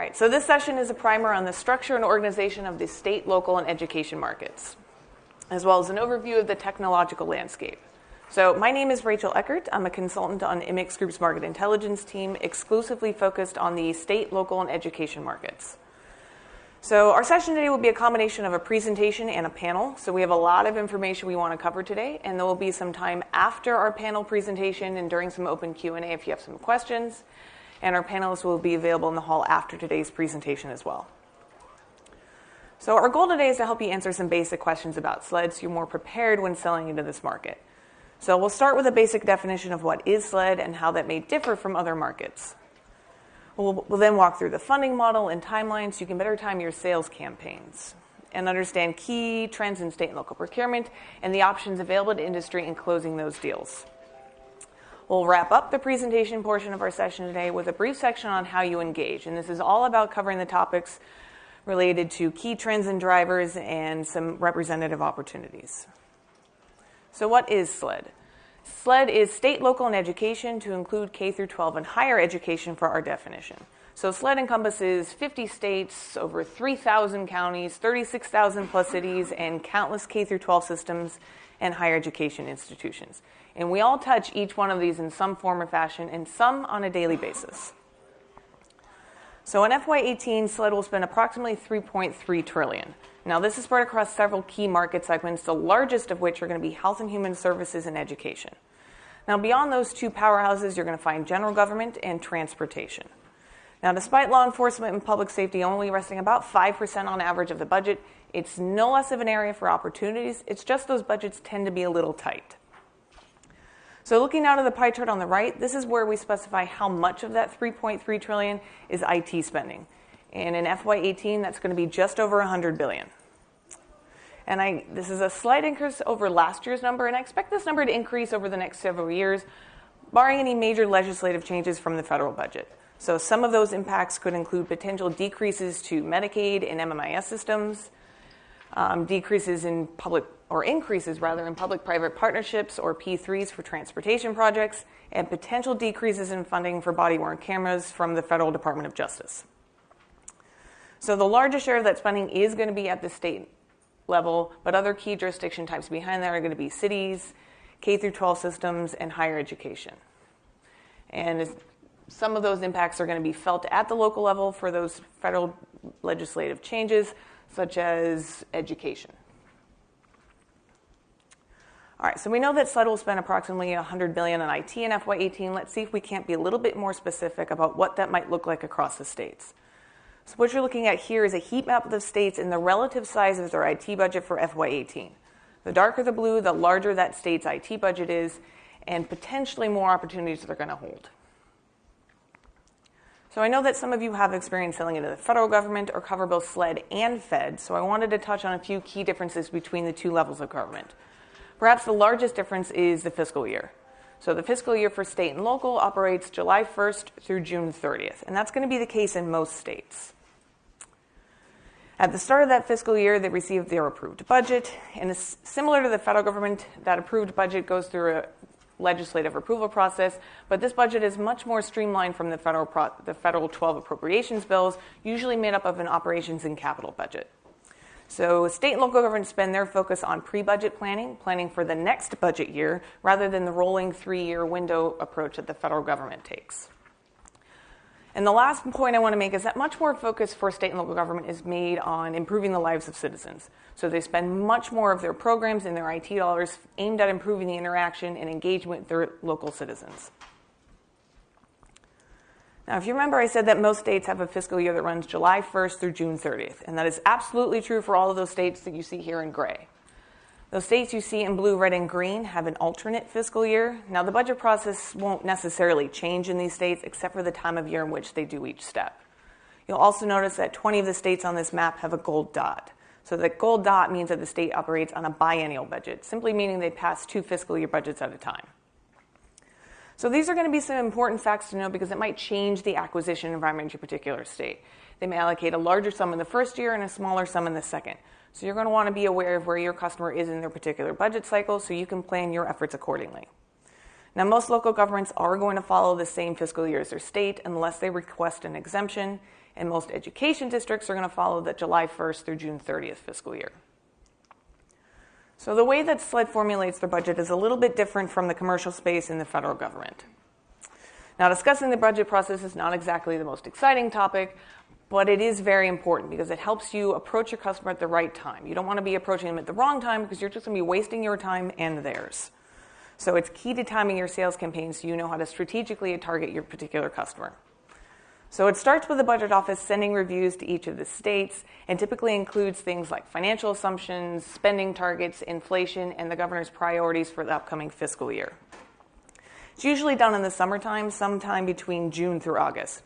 right, so this session is a primer on the structure and organization of the state, local, and education markets, as well as an overview of the technological landscape. So my name is Rachel Eckert. I'm a consultant on IMIX Group's Market Intelligence team, exclusively focused on the state, local, and education markets. So our session today will be a combination of a presentation and a panel. So we have a lot of information we want to cover today, and there will be some time after our panel presentation and during some open Q&A if you have some questions. And our panelists will be available in the hall after today's presentation as well. So our goal today is to help you answer some basic questions about SLED so you're more prepared when selling into this market. So we'll start with a basic definition of what is SLED and how that may differ from other markets. We'll then walk through the funding model and timeline so you can better time your sales campaigns and understand key trends in state and local procurement and the options available to industry in closing those deals. We'll wrap up the presentation portion of our session today with a brief section on how you engage. And this is all about covering the topics related to key trends and drivers and some representative opportunities. So what is SLED? SLED is state, local, and education to include K through 12 and higher education for our definition. So SLED encompasses 50 states, over 3,000 counties, 36,000 plus cities, and countless K through 12 systems and higher education institutions. And we all touch each one of these in some form or fashion, and some on a daily basis. So in FY18, SLED will spend approximately $3.3 trillion. Now this is spread across several key market segments, the largest of which are going to be health and human services and education. Now beyond those two powerhouses, you're going to find general government and transportation. Now despite law enforcement and public safety only resting about 5% on average of the budget, it's no less of an area for opportunities. It's just those budgets tend to be a little tight. So looking out of the pie chart on the right, this is where we specify how much of that $3.3 trillion is IT spending. And in FY18, that's going to be just over $100 billion. And this is a slight increase over last year's number, and I expect this number to increase over the next several years, barring any major legislative changes from the federal budget. So some of those impacts could include potential decreases to Medicaid and MMIS systems, decreases in increases in public-private partnerships or P3s for transportation projects, and potential decreases in funding for body-worn cameras from the Federal Department of Justice. So the largest share of that spending is going to be at the state level, but other key jurisdiction types behind that are going to be cities, K through 12 systems, and higher education. And some of those impacts are going to be felt at the local level for those federal legislative changes, such as education. All right, so we know that SLED will spend approximately $100 billion on IT in FY18. Let's see if we can't be a little bit more specific about what that might look like across the states. So what you're looking at here is a heat map of the states and the relative size of their IT budget for FY18. The darker the blue, the larger that state's IT budget is, and potentially more opportunities they're going to hold. So I know that some of you have experience selling into the federal government or cover both SLED and Fed, so I wanted to touch on a few key differences between the two levels of government. Perhaps the largest difference is the fiscal year. So the fiscal year for state and local operates July 1st through June 30th, and that's going to be the case in most states. At the start of that fiscal year, they receive their approved budget, and it's similar to the federal government. That approved budget goes through a legislative approval process, but this budget is much more streamlined from the federal 12 appropriations bills, usually made up of an operations and capital budget. So state and local governments spend their focus on pre-budget planning for the next budget year, rather than the rolling 3-year window approach that the federal government takes. And the last point I want to make is that much more focus for state and local government is made on improving the lives of citizens. So they spend much more of their programs and their IT dollars aimed at improving the interaction and engagement with their local citizens. Now, if you remember, I said that most states have a fiscal year that runs July 1st through June 30th, and that is absolutely true for all of those states that you see here in gray. Those states you see in blue, red, and green have an alternate fiscal year. Now, the budget process won't necessarily change in these states except for the time of year in which they do each step. You'll also notice that 20 of the states on this map have a gold dot. So the gold dot means that the state operates on a biennial budget, simply meaning they pass 2 fiscal year budgets at a time. So these are going to be some important facts to know because it might change the acquisition environment in your particular state. They may allocate a larger sum in the first year and a smaller sum in the second. So you're going to want to be aware of where your customer is in their particular budget cycle so you can plan your efforts accordingly. Now, most local governments are going to follow the same fiscal year as their state unless they request an exemption, and most education districts are going to follow the July 1st through June 30th fiscal year. So the way that SLED formulates their budget is a little bit different from the commercial space in the federal government. Now, discussing the budget process is not exactly the most exciting topic, but it is very important because it helps you approach your customer at the right time. You don't want to be approaching them at the wrong time because you're just going to be wasting your time and theirs. So it's key to timing your sales campaigns so you know how to strategically target your particular customer. So it starts with the budget office sending reviews to each of the states and typically includes things like financial assumptions, spending targets, inflation, and the governor's priorities for the upcoming fiscal year. It's usually done in the summertime, sometime between June through August.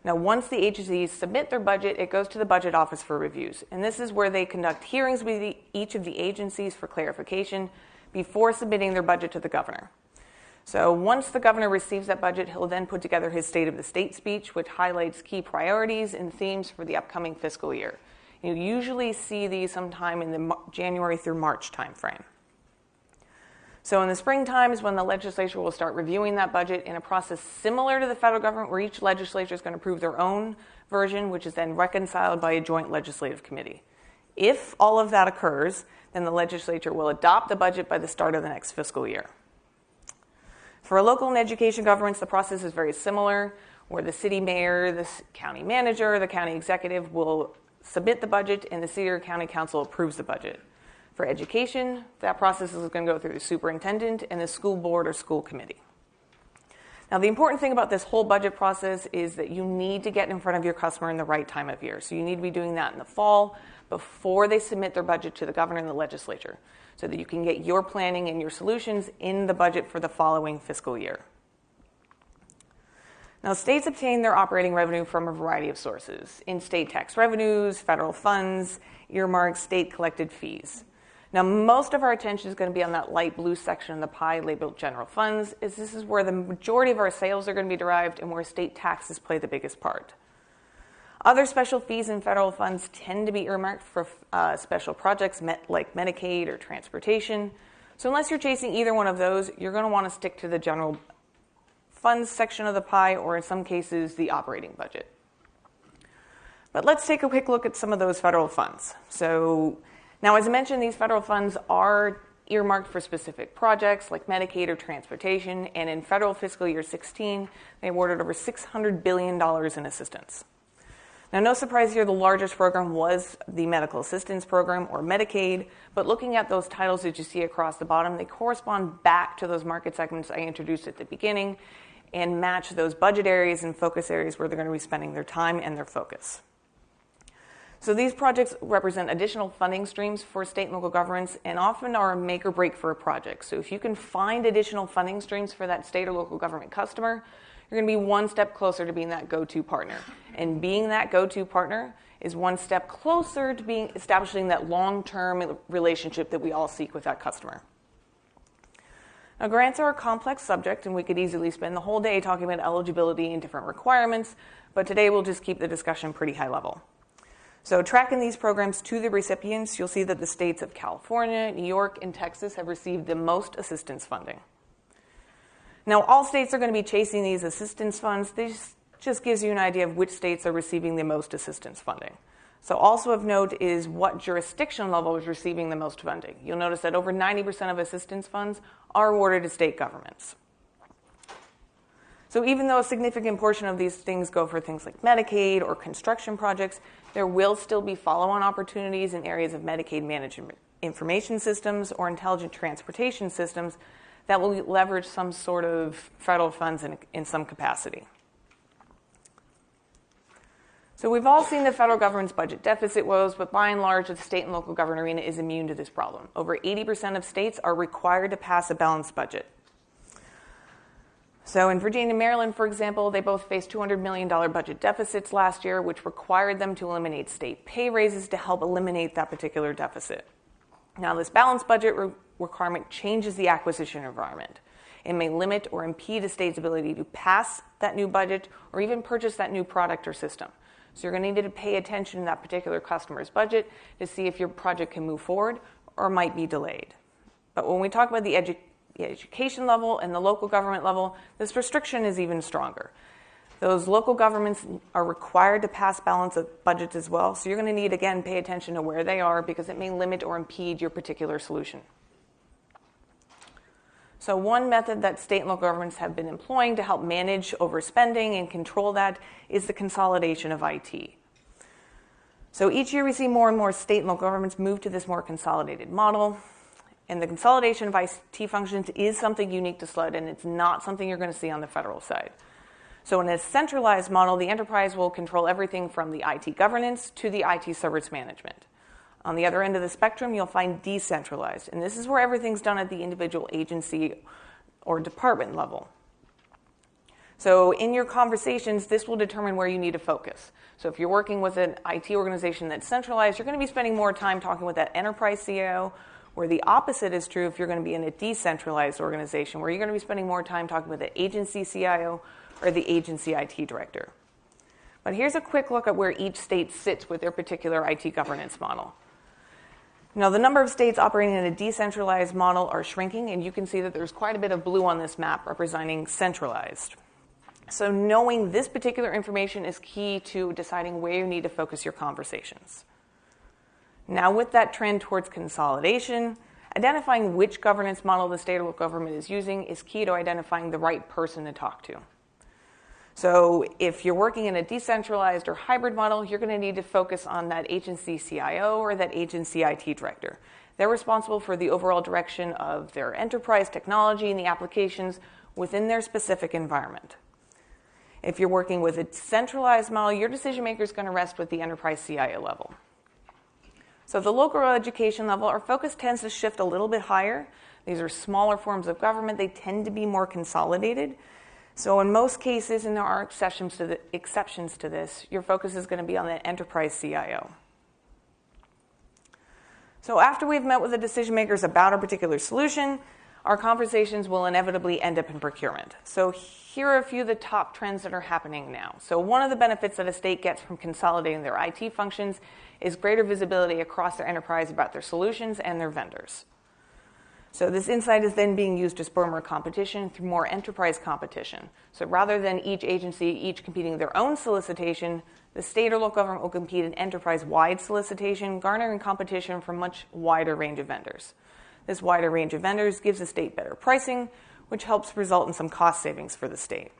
Now, once the agencies submit their budget, it goes to the budget office for reviews. And this is where they conduct hearings with each of the agencies for clarification before submitting their budget to the governor. So once the governor receives that budget, he'll then put together his State of the State speech, which highlights key priorities and themes for the upcoming fiscal year. You usually see these sometime in the January through March timeframe. So in the springtime is when the legislature will start reviewing that budget in a process similar to the federal government, where each legislature is going to approve their own version, which is then reconciled by a joint legislative committee. If all of that occurs, then the legislature will adopt the budget by the start of the next fiscal year. For local and education governments, the process is very similar, where the city mayor, the county manager, the county executive will submit the budget and the city or county council approves the budget. For education, that process is going to go through the superintendent and the school board or school committee. Now, the important thing about this whole budget process is that you need to get in front of your customer in the right time of year. So you need to be doing that in the fall before they submit their budget to the governor and the legislature, so that you can get your planning and your solutions in the budget for the following fiscal year. Now, states obtain their operating revenue from a variety of sources: in-state tax revenues, federal funds, earmarks, state collected fees. Now, most of our attention is going to be on that light blue section of the pie labeled general funds, as this is where the majority of our sales are going to be derived and where state taxes play the biggest part. Other special fees and federal funds tend to be earmarked for special projects like Medicaid or transportation. So unless you're chasing either one of those, you're going to want to stick to the general funds section of the pie, or in some cases, the operating budget. But let's take a quick look at some of those federal funds. So now, as I mentioned, these federal funds are earmarked for specific projects like Medicaid or transportation, and in federal fiscal year 16, they awarded over $600 billion in assistance. Now, no surprise here, the largest program was the Medical Assistance Program, or Medicaid, but looking at those titles that you see across the bottom, they correspond back to those market segments I introduced at the beginning and match those budget areas and focus areas where they're going to be spending their time and their focus. So these projects represent additional funding streams for state and local governments and often are a make or break for a project. So if you can find additional funding streams for that state or local government customer, you're going to be one step closer to being that go-to partner. And being that go-to partner is one step closer to establishing that long-term relationship that we all seek with that customer. Now, grants are a complex subject, and we could easily spend the whole day talking about eligibility and different requirements, but today we'll just keep the discussion pretty high level. So tracking these programs to the recipients, you'll see that the states of California, New York, and Texas have received the most assistance funding. Now, all states are going to be chasing these assistance funds. This just gives you an idea of which states are receiving the most assistance funding. So also of note is what jurisdiction level is receiving the most funding. You'll notice that over 90% of assistance funds are awarded to state governments. So even though a significant portion of these things go for things like Medicaid or construction projects, there will still be follow-on opportunities in areas of Medicaid management information systems or intelligent transportation systems that will leverage some sort of federal funds in some capacity. So we've all seen the federal government's budget deficit woes, but by and large, the state and local government arena is immune to this problem. Over 80% of states are required to pass a balanced budget. So in Virginia and Maryland, for example, they both faced $200 million budget deficits last year, which required them to eliminate state pay raises to help eliminate that particular deficit. Now, this balanced budget requirement changes the acquisition environment. It may limit or impede a state's ability to pass that new budget or even purchase that new product or system. So you're going to need to pay attention to that particular customer's budget to see if your project can move forward or might be delayed. But when we talk about the education level and the local government level, this restriction is even stronger. Those local governments are required to pass balance of budgets as well, so you're going to need, again, pay attention to where they are because it may limit or impede your particular solution. So one method that state and local governments have been employing to help manage overspending and control that is the consolidation of IT. So each year we see more and more state and local governments move to this more consolidated model. And the consolidation of IT functions is something unique to SLED, and it's not something you're going to see on the federal side. So in a centralized model, the enterprise will control everything from the IT governance to the IT service management. On the other end of the spectrum, you'll find decentralized, and this is where everything's done at the individual agency or department level. So in your conversations, this will determine where you need to focus. So if you're working with an IT organization that's centralized, you're going to be spending more time talking with that enterprise CIO, where the opposite is true if you're going to be in a decentralized organization, where you're going to be spending more time talking with the agency CIO or the agency IT director. But here's a quick look at where each state sits with their particular IT governance model. Now, the number of states operating in a decentralized model are shrinking, and you can see that there's quite a bit of blue on this map representing centralized. So knowing this particular information is key to deciding where you need to focus your conversations. Now, with that trend towards consolidation, identifying which governance model the state or local government is using is key to identifying the right person to talk to. So if you're working in a decentralized or hybrid model, you're going to need to focus on that agency CIO or that agency IT director. They're responsible for the overall direction of their enterprise technology and the applications within their specific environment. If you're working with a centralized model, your decision maker is going to rest with the enterprise CIO level. So at the local education level, our focus tends to shift a little bit higher. These are smaller forms of government. They tend to be more consolidated. So in most cases, and there are exceptions to this, your focus is going to be on the enterprise CIO. So after we've met with the decision makers about a particular solution, our conversations will inevitably end up in procurement. So here are a few of the top trends that are happening now. So one of the benefits that a state gets from consolidating their IT functions is greater visibility across their enterprise about their solutions and their vendors. So this insight is then being used to spur more competition through more enterprise competition. So rather than each agency each competing their own solicitation, the state or local government will compete in enterprise-wide solicitation, garnering competition from a much wider range of vendors. This wider range of vendors gives the state better pricing, which helps result in some cost savings for the state.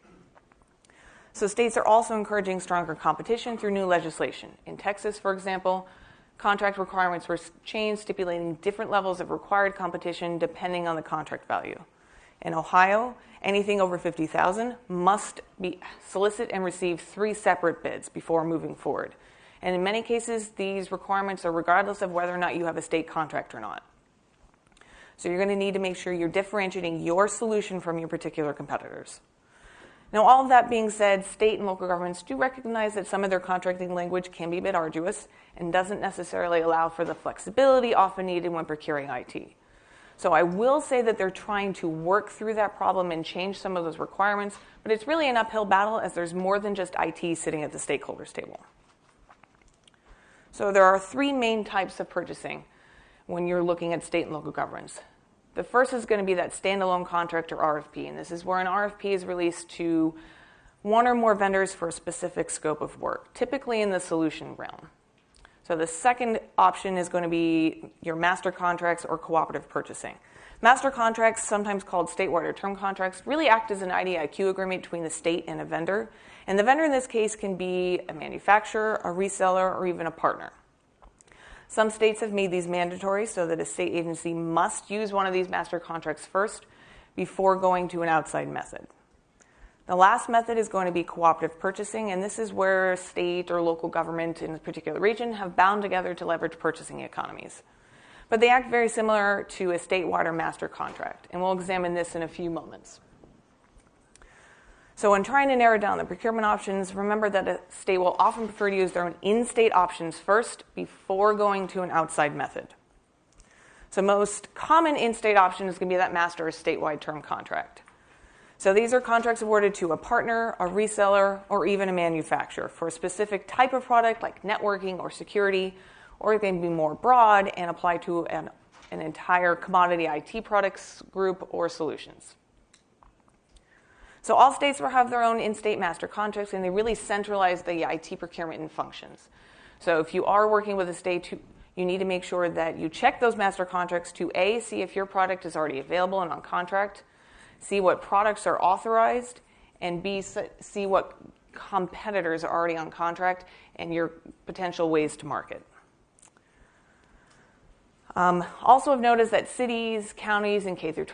So states are also encouraging stronger competition through new legislation. In Texas, for example, contract requirements were changed, stipulating different levels of required competition depending on the contract value. In Ohio, anything over $50,000 must solicit and receive 3 separate bids before moving forward. And in many cases, these requirements are regardless of whether or not you have a state contract or not. So you're going to need to make sure you're differentiating your solution from your particular competitors. Now, all of that being said, state and local governments do recognize that some of their contracting language can be a bit arduous and doesn't necessarily allow for the flexibility often needed when procuring IT. So I will say that they're trying to work through that problem and change some of those requirements, but it's really an uphill battle as there's more than just IT sitting at the stakeholders table. So there are 3 main types of purchasing when you're looking at state and local governments. The first is going to be that standalone contract or RFP, and this is where an RFP is released to one or more vendors for a specific scope of work, typically in the solution realm. So the second option is going to be your master contracts or cooperative purchasing. Master contracts, sometimes called statewide or term contracts, really act as an IDIQ agreement between the state and a vendor. And the vendor in this case can be a manufacturer, a reseller, or even a partner. Some states have made these mandatory so that a state agency must use one of these master contracts first before going to an outside method. The last method is going to be cooperative purchasing, and this is where a state or local government in a particular region have bound together to leverage purchasing economies. But they act very similar to a statewide or master contract, and we'll examine this in a few moments. So when trying to narrow down the procurement options, remember that a state will often prefer to use their own in-state options first before going to an outside method. So most common in-state option is going to be that master or statewide term contract. So these are contracts awarded to a partner, a reseller, or even a manufacturer for a specific type of product like networking or security, or it can be more broad and apply to an entire commodity IT products group or solutions. So all states will have their own in-state master contracts, and they really centralize the IT procurement and functions. So if you are working with a state, you need to make sure that you check those master contracts to A, see if your product is already available and on contract, see what products are authorized, and B, see what competitors are already on contract and your potential ways to market. Also have noticed that cities, counties, and K through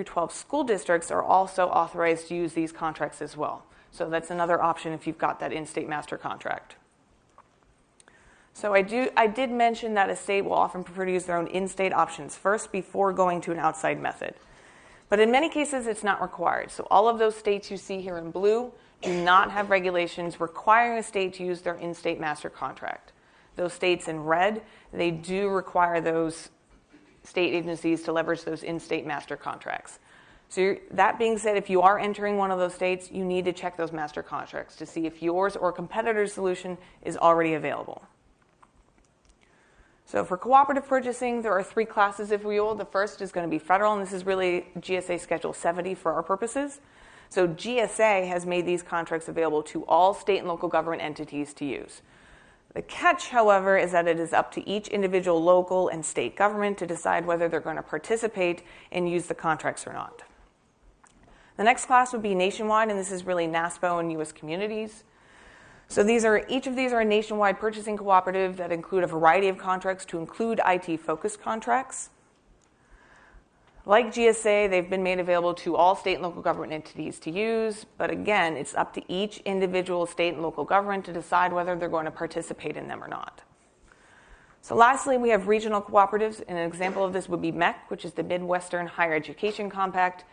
12 school districts are also authorized to use these contracts as well. So that's another option if you've got that in-state master contract. So I did mention that a state will often prefer to use their own in-state options first before going to an outside method. But in many cases, it's not required. So all of those states you see here in blue do not have regulations requiring a state to use their in-state master contract. Those states in red, they do require those state agencies to leverage those in-state master contracts. So that being said, if you are entering one of those states, you need to check those master contracts to see if yours or competitor's solution is already available. So for cooperative purchasing, there are 3 classes, if we will. The first is going to be federal, and this is really GSA Schedule 70 for our purposes. So GSA has made these contracts available to all state and local government entities to use. The catch, however, is that it is up to each individual local and state government to decide whether they're going to participate and use the contracts or not. The next class would be nationwide, and this is really NASPO and U.S. communities. So each of these are a nationwide purchasing cooperative that include a variety of contracts to include IT-focused contracts. Like GSA, they've been made available to all state and local government entities to use, but again, it's up to each individual state and local government to decide whether they're going to participate in them or not. So lastly, we have regional cooperatives, and an example of this would be MEC, which is the Midwestern Higher Education Compact.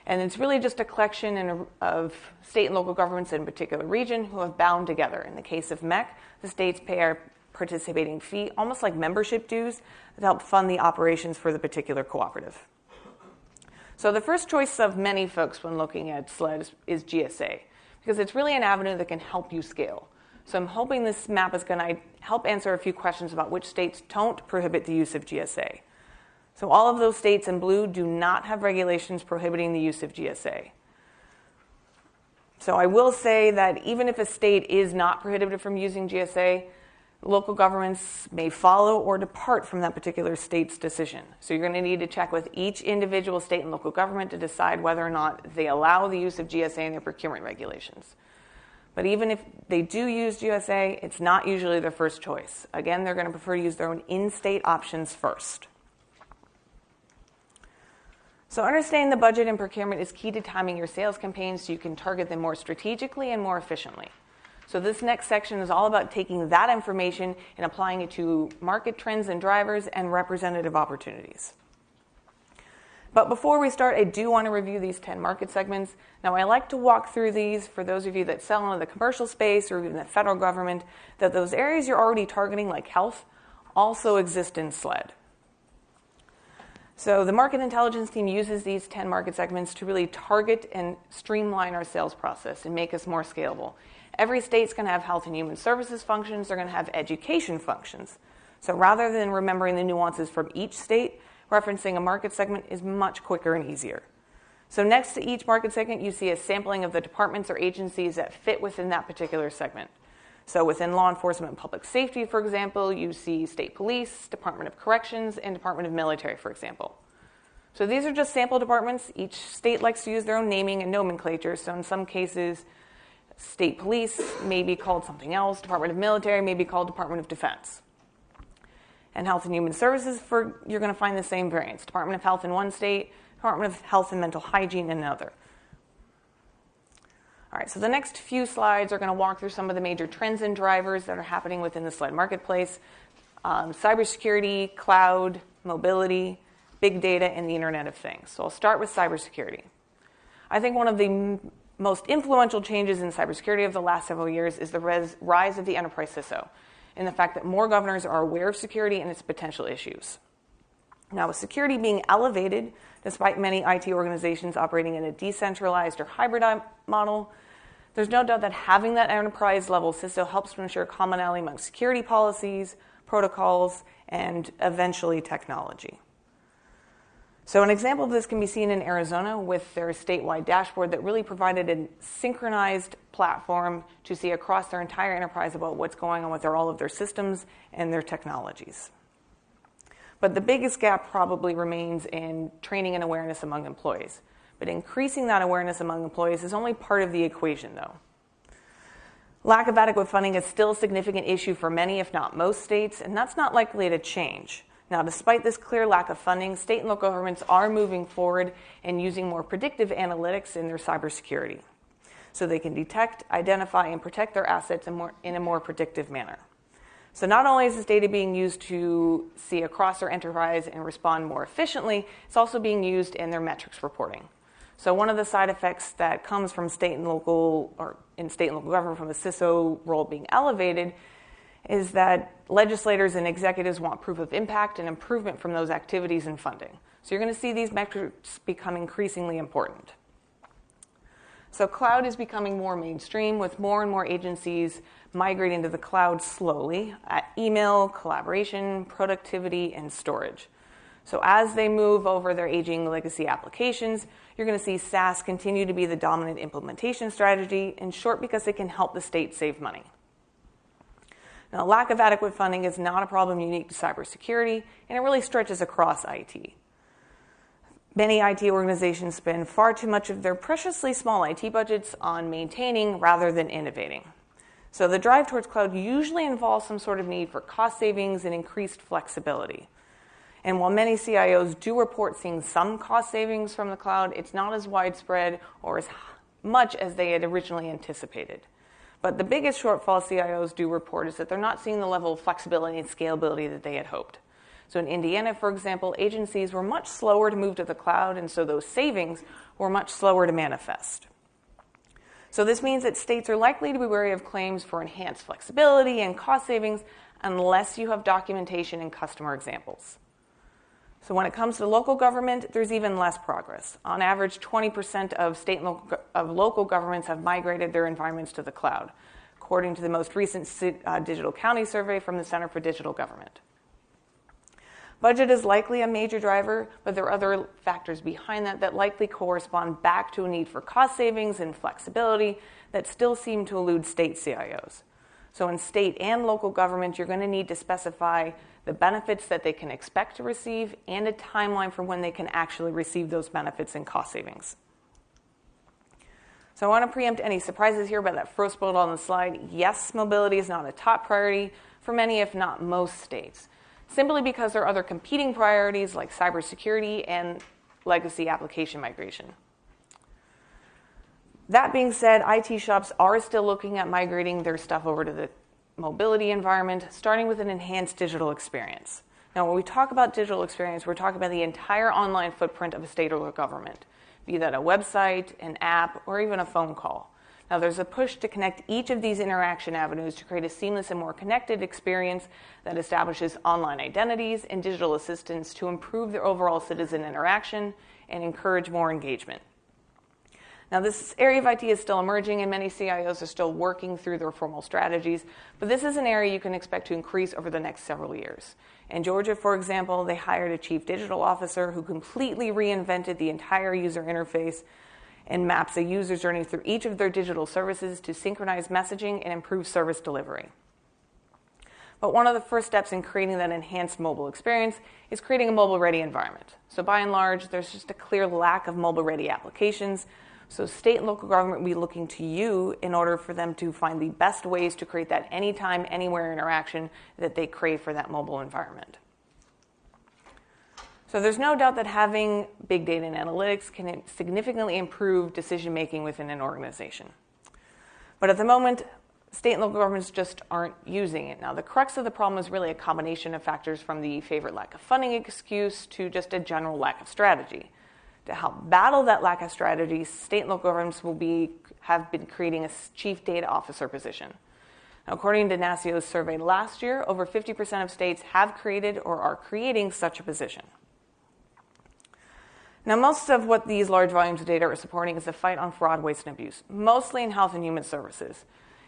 And it's really just a collection of state and local governments in a particular region who have bound together. In the case of MEC, the states pay a participating fee, almost like membership dues, to help fund the operations for the particular cooperative. So the first choice of many folks when looking at SLED is GSA, because it's really an avenue that can help you scale. So I'm hoping this map is going to help answer a few questions about which states don't prohibit the use of GSA. So all of those states in blue do not have regulations prohibiting the use of GSA. So I will say that even if a state is not prohibited from using GSA, local governments may follow or depart from that particular state's decision. So you're going to need to check with each individual state and local government to decide whether or not they allow the use of GSA in their procurement regulations. But even if they do use GSA, it's not usually their first choice. Again, they're going to prefer to use their own in-state options first. So understanding the budget and procurement is key to timing your sales campaigns so you can target them more strategically and more efficiently. So this next section is all about taking that information and applying it to market trends and drivers and representative opportunities. But before we start, I do want to review these 10 market segments. Now, I like to walk through these for those of you that sell into the commercial space or even the federal government, that those areas you're already targeting, like health, also exist in SLED. So the market intelligence team uses these 10 market segments to really target and streamline our sales process and make us more scalable. Every state's going to have health and human services functions. They're going to have education functions. So rather than remembering the nuances from each state, referencing a market segment is much quicker and easier. So next to each market segment, you see a sampling of the departments or agencies that fit within that particular segment. So within law enforcement and public safety, for example, you see state police, Department of Corrections, and Department of Military, for example. So these are just sample departments. Each state likes to use their own naming and nomenclature. So in some cases, state police may be called something else. Department of Military may be called Department of Defense. And Health and Human Services, you're going to find the same variants. Department of Health in one state, Department of Health and Mental Hygiene in another. All right, so the next few slides are going to walk through some of the major trends and drivers that are happening within the SLED marketplace. Cybersecurity, cloud, mobility, big data, and the Internet of Things. So I'll start with cybersecurity. I think one of the most influential changes in cybersecurity of the last several years is the rise of the enterprise CISO, and the fact that more governors are aware of security and its potential issues. Now, with security being elevated, despite many IT organizations operating in a decentralized or hybrid model, there's no doubt that having that enterprise-level CISO helps to ensure commonality among security policies, protocols, and eventually technology. So an example of this can be seen in Arizona with their statewide dashboard that really provided a synchronized platform to see across their entire enterprise about what's going on with all of their systems and their technologies. But the biggest gap probably remains in training and awareness among employees. But increasing that awareness among employees is only part of the equation, though. Lack of adequate funding is still a significant issue for many, if not most states, and that's not likely to change. Now, despite this clear lack of funding, state and local governments are moving forward and using more predictive analytics in their cybersecurity, so they can detect, identify, and protect their assets in a more predictive manner. So not only is this data being used to see across their enterprise and respond more efficiently, it's also being used in their metrics reporting. So one of the side effects that comes from state and local government from a CISO role being elevated is that legislators and executives want proof of impact and improvement from those activities and funding. So you're going to see these metrics become increasingly important. So cloud is becoming more mainstream with more and more agencies migrating to the cloud slowly at email, collaboration, productivity, and storage. So as they move over their aging legacy applications, you're going to see SaaS continue to be the dominant implementation strategy, in short, because it can help the state save money. Now, lack of adequate funding is not a problem unique to cybersecurity, and it really stretches across IT. Many IT organizations spend far too much of their preciously small IT budgets on maintaining rather than innovating. So the drive towards cloud usually involves some sort of need for cost savings and increased flexibility. And while many CIOs do report seeing some cost savings from the cloud, it's not as widespread or as much as they had originally anticipated. But the biggest shortfall CIOs do report is that they're not seeing the level of flexibility and scalability that they had hoped. So in Indiana, for example, agencies were much slower to move to the cloud, and so those savings were much slower to manifest. So this means that states are likely to be wary of claims for enhanced flexibility and cost savings unless you have documentation and customer examples. So when it comes to local government, there's even less progress. On average, 20% of local governments have migrated their environments to the cloud, according to the most recent digital county survey from the Center for Digital Government. Budget is likely a major driver, but there are other factors behind that likely correspond back to a need for cost savings and flexibility that still seem to elude state CIOs. So in state and local government, you're going to need to specify the benefits that they can expect to receive and a timeline for when they can actually receive those benefits and cost savings. So I want to preempt any surprises here by that first bullet on the slide. Yes, mobility is not a top priority for many, if not most states, simply because there are other competing priorities like cybersecurity and legacy application migration. That being said, IT shops are still looking at migrating their stuff over to the mobility environment, starting with an enhanced digital experience. Now, when we talk about digital experience, we're talking about the entire online footprint of a state or government, be that a website, an app, or even a phone call. Now, there's a push to connect each of these interaction avenues to create a seamless and more connected experience that establishes online identities and digital assistants to improve their overall citizen interaction and encourage more engagement. Now, this area of IT is still emerging, and many CIOs are still working through their formal strategies, but this is an area you can expect to increase over the next several years. In Georgia, for example, they hired a chief digital officer who completely reinvented the entire user interface and maps a user journey through each of their digital services to synchronize messaging and improve service delivery. But one of the first steps in creating that enhanced mobile experience is creating a mobile-ready environment. So by and large, there's just a clear lack of mobile-ready applications. So state and local government will be looking to you in order for them to find the best ways to create that anytime, anywhere interaction that they crave for that mobile environment. So there's no doubt that having big data and analytics can significantly improve decision-making within an organization. But at the moment, state and local governments just aren't using it. Now, the crux of the problem is really a combination of factors from the favorite lack of funding excuse to just a general lack of strategy. To help battle that lack of strategy, state and local governments have been creating a chief data officer position. Now, according to NACIO's survey last year, over 50% of states have created or are creating such a position. Now, most of what these large volumes of data are supporting is the fight on fraud, waste, and abuse, mostly in health and human services.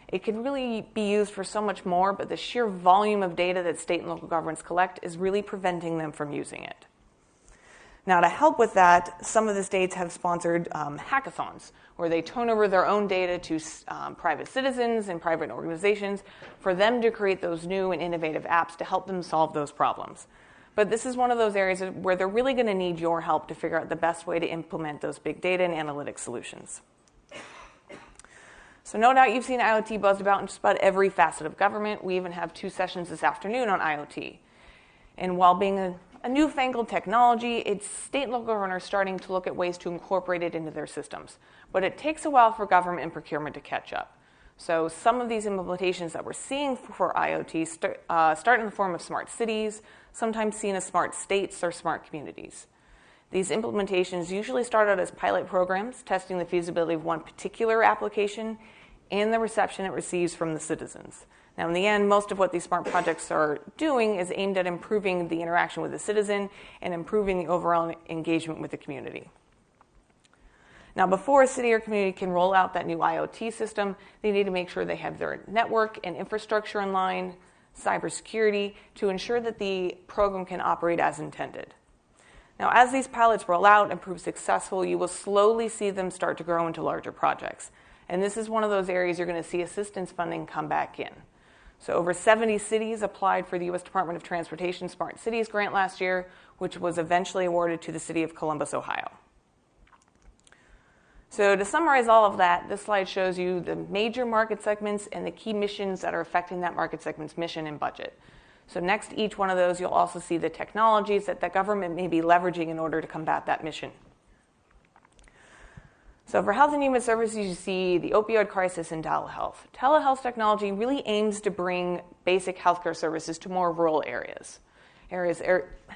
It could really be used for so much more, but the sheer volume of data that state and local governments collect is really preventing them from using it. Now, to help with that, some of the states have sponsored hackathons, where they turn over their own data to private citizens and private organizations for them to create those new and innovative apps to help them solve those problems. But this is one of those areas where they're really going to need your help to figure out the best way to implement those big data and analytics solutions. So no doubt you've seen IoT buzzed about in just about every facet of government. We even have 2 sessions this afternoon on IoT. And while being a newfangled technology, it's state and local governors starting to look at ways to incorporate it into their systems. But it takes a while for government and procurement to catch up. So some of these implementations that we're seeing for IoT start in the form of smart cities, sometimes seen as smart states or smart communities. These implementations usually start out as pilot programs, testing the feasibility of one particular application and the reception it receives from the citizens. Now, in the end, most of what these smart projects are doing is aimed at improving the interaction with the citizen and improving the overall engagement with the community. Now, before a city or community can roll out that new IoT system, they need to make sure they have their network and infrastructure in line, cybersecurity, to ensure that the program can operate as intended. Now, as these pilots roll out and prove successful, you will slowly see them start to grow into larger projects. And this is one of those areas you're going to see assistance funding come back in. So over 70 cities applied for the U.S. Department of Transportation Smart Cities grant last year, which was eventually awarded to the city of Columbus, Ohio. So to summarize all of that, this slide shows you the major market segments and the key missions that are affecting that market segment's mission and budget. So next to each one of those, you'll also see the technologies that the government may be leveraging in order to combat that mission. So for health and human services, you see the opioid crisis and telehealth. Telehealth technology really aims to bring basic healthcare services to more rural areas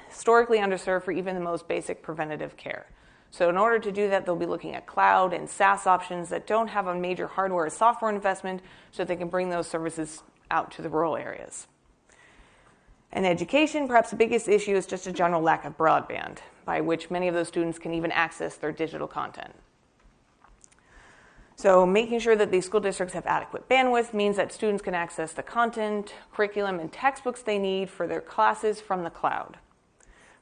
historically underserved for even the most basic preventative care. So in order to do that, they'll be looking at cloud and SaaS options that don't have a major hardware or software investment so they can bring those services out to the rural areas. In education, perhaps the biggest issue is just a general lack of broadband, by which many of those students can even access their digital content. So making sure that these school districts have adequate bandwidth means that students can access the content, curriculum, and textbooks they need for their classes from the cloud.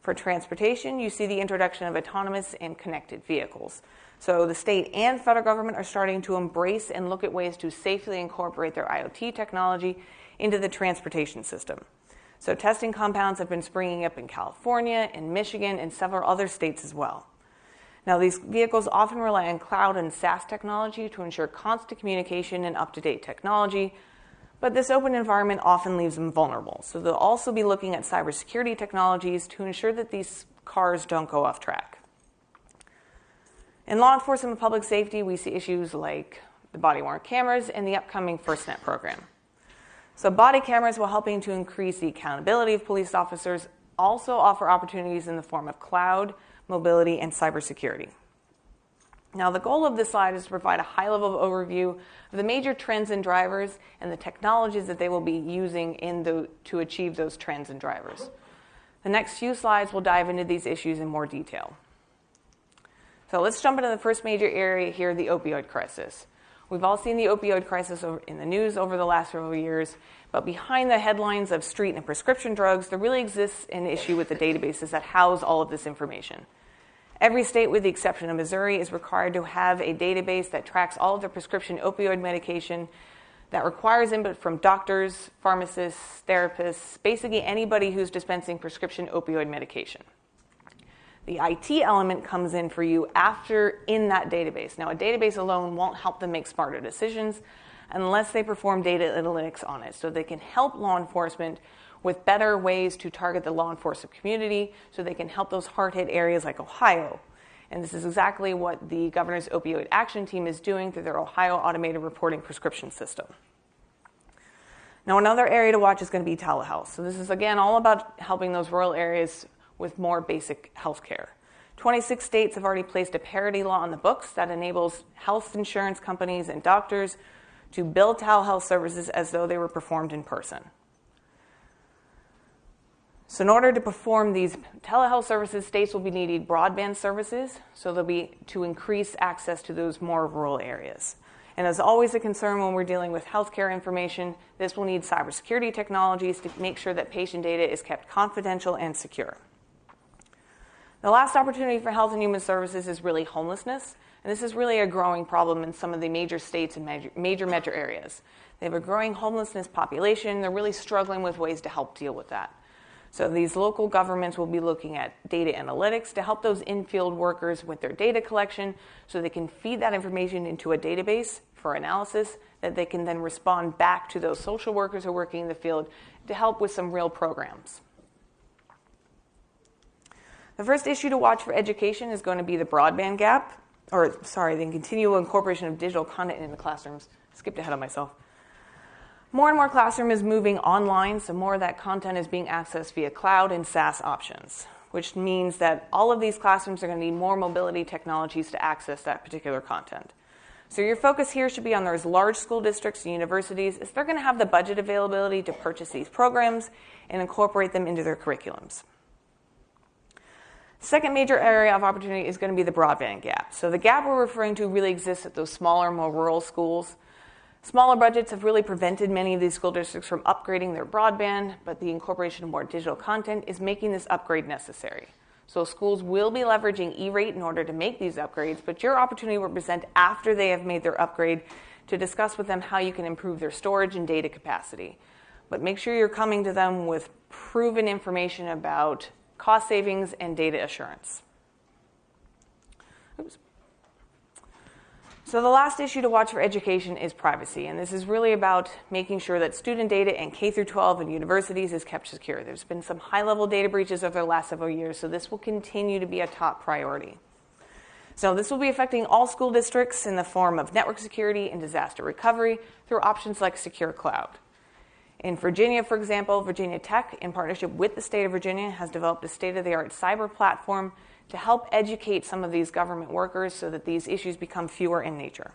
For transportation, you see the introduction of autonomous and connected vehicles. So the state and federal government are starting to embrace and look at ways to safely incorporate their IoT technology into the transportation system. So testing compounds have been springing up in California, in Michigan, and several other states as well. Now, these vehicles often rely on cloud and SaaS technology to ensure constant communication and up-to-date technology, but this open environment often leaves them vulnerable. So they'll also be looking at cybersecurity technologies to ensure that these cars don't go off track. In law enforcement and public safety, we see issues like the body-worn cameras and the upcoming FirstNet program. So body cameras, while helping to increase the accountability of police officers, also offer opportunities in the form of cloud, mobility, and cybersecurity. Now, the goal of this slide is to provide a high-level overview of the major trends and drivers and the technologies that they will be using to achieve those trends and drivers. The next few slides will dive into these issues in more detail. So let's jump into the first major area here, the opioid crisis. We've all seen the opioid crisis in the news over the last several years, but behind the headlines of street and prescription drugs, there really exists an issue with the databases that house all of this information. Every state, with the exception of Missouri, is required to have a database that tracks all of the prescription opioid medication that requires input from doctors, pharmacists, therapists, basically anybody who's dispensing prescription opioid medication. The IT element comes in for you after in that database. Now, a database alone won't help them make smarter decisions unless they perform data analytics on it, so they can help law enforcement with better ways to target the law enforcement community so they can help those hard-hit areas like Ohio. And this is exactly what the governor's opioid action team is doing through their Ohio automated reporting prescription system. Now, another area to watch is going to be telehealth. So this is, again, all about helping those rural areas with more basic health care. 26 states have already placed a parity law on the books that enables health insurance companies and doctors to bill telehealth services as though they were performed in person. So in order to perform these telehealth services, states will be needing broadband services, so they'll be to increase access to those more rural areas. And as always a concern when we're dealing with healthcare information, this will need cybersecurity technologies to make sure that patient data is kept confidential and secure. The last opportunity for Health and Human Services is really homelessness, and this is really a growing problem in some of the major states and major metro areas. They have a growing homelessness population. They're really struggling with ways to help deal with that. So these local governments will be looking at data analytics to help those in-field workers with their data collection so they can feed that information into a database for analysis that they can then respond back to those social workers who are working in the field to help with some real programs. The first issue to watch for education is going to be the broadband gap, the continual incorporation of digital content into classrooms. Skipped ahead of myself. More and more classroom is moving online, so more of that content is being accessed via cloud and SaaS options, which means that all of these classrooms are going to need more mobility technologies to access that particular content. So your focus here should be on those large school districts and universities, as they're going to have the budget availability to purchase these programs and incorporate them into their curriculums. Second major area of opportunity is going to be the broadband gap. So the gap we're referring to really exists at those smaller, more rural schools. Smaller budgets have really prevented many of these school districts from upgrading their broadband, but the incorporation of more digital content is making this upgrade necessary. So schools will be leveraging E-rate in order to make these upgrades, but your opportunity will present after they have made their upgrade to discuss with them how you can improve their storage and data capacity. But make sure you're coming to them with proven information about cost savings and data assurance. Oops. So the last issue to watch for education is privacy, and this is really about making sure that student data in K-12 and universities is kept secure. There's been some high-level data breaches over the last several years, so this will continue to be a top priority. So this will be affecting all school districts in the form of network security and disaster recovery through options like Secure Cloud. In Virginia, for example, Virginia Tech, in partnership with the state of Virginia, has developed a state-of-the-art cyber platform to help educate some of these government workers so that these issues become fewer in nature.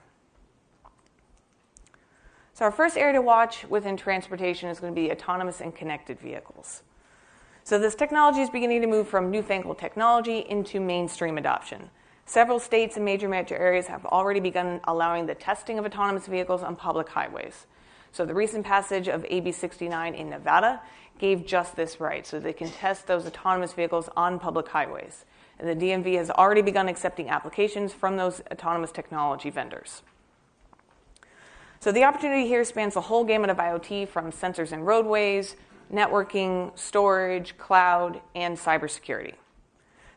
So our first area to watch within transportation is going to be autonomous and connected vehicles. So this technology is beginning to move from newfangled technology into mainstream adoption. Several states and major metro areas have already begun allowing the testing of autonomous vehicles on public highways. So the recent passage of AB 69 in Nevada gave just this right, so they can test those autonomous vehicles on public highways. And the DMV has already begun accepting applications from those autonomous technology vendors. So the opportunity here spans the whole gamut of IoT, from sensors in roadways, networking, storage, cloud, and cybersecurity.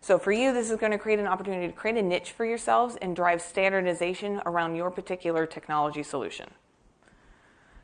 So for you, this is going to create an opportunity to create a niche for yourselves and drive standardization around your particular technology solution.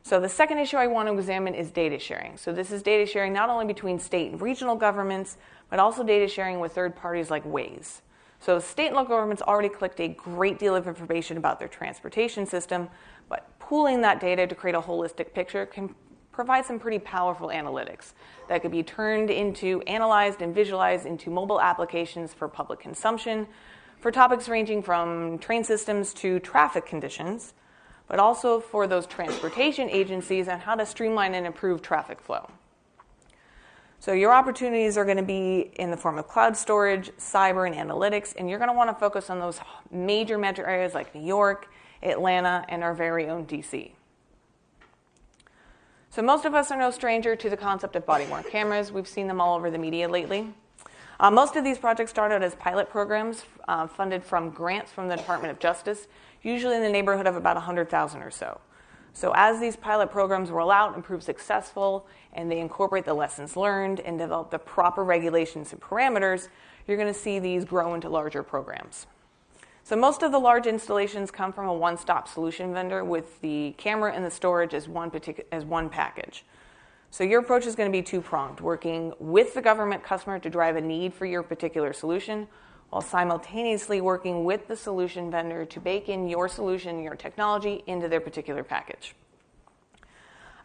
So the second issue I want to examine is data sharing. So this is data sharing not only between state and regional governments, but also data sharing with third parties like Waze. So state and local governments already collect a great deal of information about their transportation system, but pooling that data to create a holistic picture can provide some pretty powerful analytics that could be turned into, analyzed and visualized into mobile applications for public consumption, for topics ranging from train systems to traffic conditions, but also for those transportation agencies on how to streamline and improve traffic flow. So your opportunities are going to be in the form of cloud storage, cyber, and analytics, and you're going to want to focus on those major metro areas like New York, Atlanta, and our very own DC. So most of us are no stranger to the concept of body-worn cameras. We've seen them all over the media lately. Most of these projects started as pilot programs funded from grants from the Department of Justice, usually in the neighborhood of about $100,000 or so. So as these pilot programs roll out and prove successful, and they incorporate the lessons learned and develop the proper regulations and parameters, you're going to see these grow into larger programs. So most of the large installations come from a one-stop solution vendor with the camera and the storage as one package. So your approach is going to be two-pronged, working with the government customer to drive a need for your particular solution, while simultaneously working with the solution vendor to bake in your solution, your technology, into their particular package.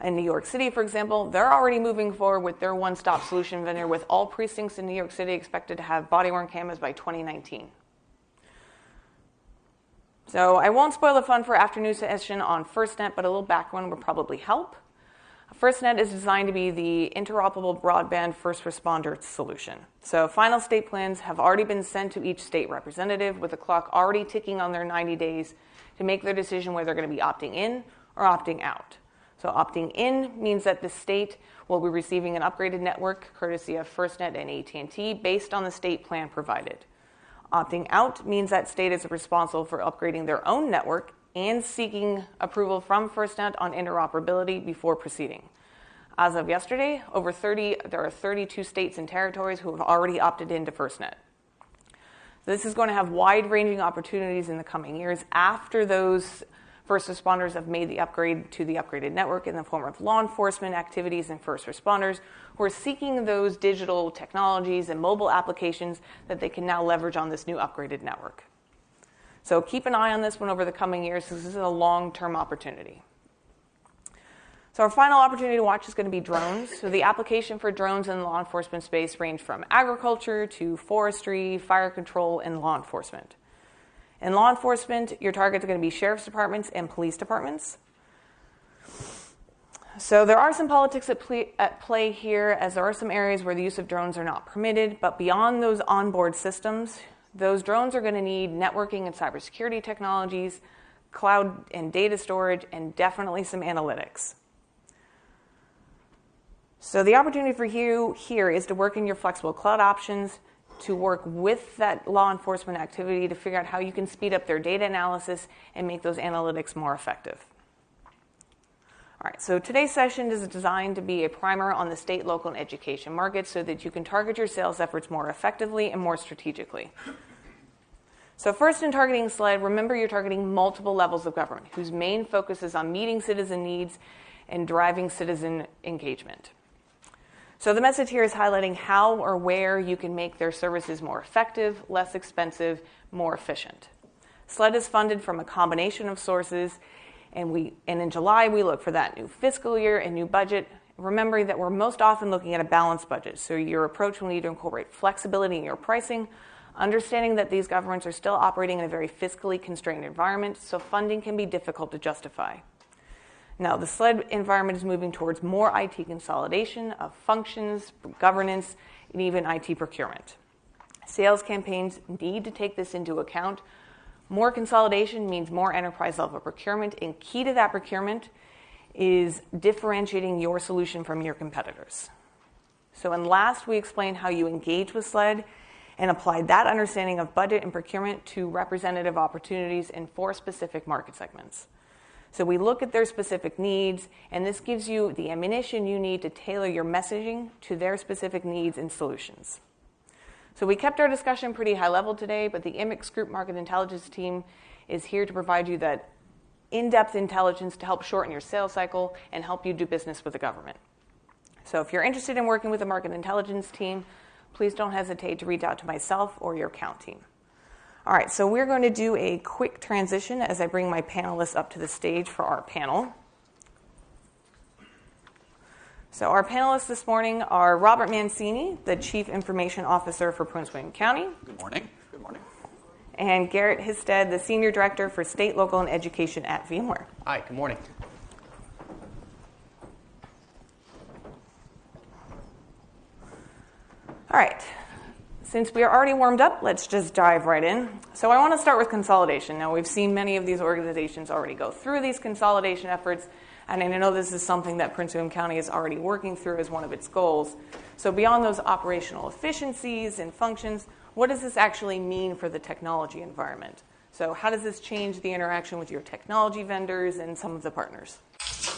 In New York City, for example, they're already moving forward with their one-stop solution vendor, with all precincts in New York City expected to have body-worn cameras by 2019. So I won't spoil the fun for afternoon session on FirstNet, but a little background would probably help. FirstNet is designed to be the interoperable broadband first responder solution. So final state plans have already been sent to each state representative, with the clock already ticking on their 90 days to make their decision whether they're going to be opting in or opting out. So opting in means that the state will be receiving an upgraded network courtesy of FirstNet and AT&T based on the state plan provided. Opting out means that state is responsible for upgrading their own network and seeking approval from FirstNet on interoperability before proceeding. As of yesterday, there are 32 states and territories who have already opted into FirstNet. This is going to have wide-ranging opportunities in the coming years after those first responders have made the upgrade to the upgraded network in the form of law enforcement activities and first responders who are seeking those digital technologies and mobile applications that they can now leverage on this new upgraded network. So keep an eye on this one over the coming years, because this is a long-term opportunity. So our final opportunity to watch is going to be drones. So the application for drones in the law enforcement space range from agriculture to forestry, fire control, and law enforcement. In law enforcement, your targets are going to be sheriff's departments and police departments. So there are some politics at play here, as there are some areas where the use of drones are not permitted, but beyond those onboard systems, those drones are going to need networking and cybersecurity technologies, cloud and data storage, and definitely some analytics. So the opportunity for you here is to work in your flexible cloud options, to work with that law enforcement activity to figure out how you can speed up their data analysis and make those analytics more effective. All right, so today's session is designed to be a primer on the state, local, and education markets so that you can target your sales efforts more effectively and more strategically. So first, in targeting SLED, remember you're targeting multiple levels of government whose main focus is on meeting citizen needs and driving citizen engagement. So the message here is highlighting how or where you can make their services more effective, less expensive, more efficient. SLED is funded from a combination of sources, and in July we look for that new fiscal year and new budget, remembering that we're most often looking at a balanced budget. So your approach will need to incorporate flexibility in your pricing, understanding that these governments are still operating in a very fiscally constrained environment, so funding can be difficult to justify. Now, the SLED environment is moving towards more IT consolidation of functions, governance, and even IT procurement. Sales campaigns need to take this into account. More consolidation means more enterprise-level procurement, and key to that procurement is differentiating your solution from your competitors. So in last, we explained how you engage with SLED and applied that understanding of budget and procurement to representative opportunities in 4 specific market segments. So we look at their specific needs, and this gives you the ammunition you need to tailor your messaging to their specific needs and solutions. So we kept our discussion pretty high level today, but the IMIX Group Market Intelligence team is here to provide you that in-depth intelligence to help shorten your sales cycle and help you do business with the government. So if you're interested in working with the Market Intelligence team, please don't hesitate to reach out to myself or your account team. All right, so we're going to do a quick transition as I bring my panelists up to the stage for our panel. So our panelists this morning are Robert Mancini, the Chief Information Officer for Prince William County. Good morning. Good morning. And Garrett Histed, the Senior Director for State, Local, and Education at VMware. Hi, good morning. All right. Since we are already warmed up, let's just dive right in. So I want to start with consolidation. Now, we've seen many of these organizations already go through these consolidation efforts, and I know this is something that Prince William County is already working through as one of its goals. So beyond those operational efficiencies and functions, what does this actually mean for the technology environment? So how does this change the interaction with your technology vendors and some of the partners?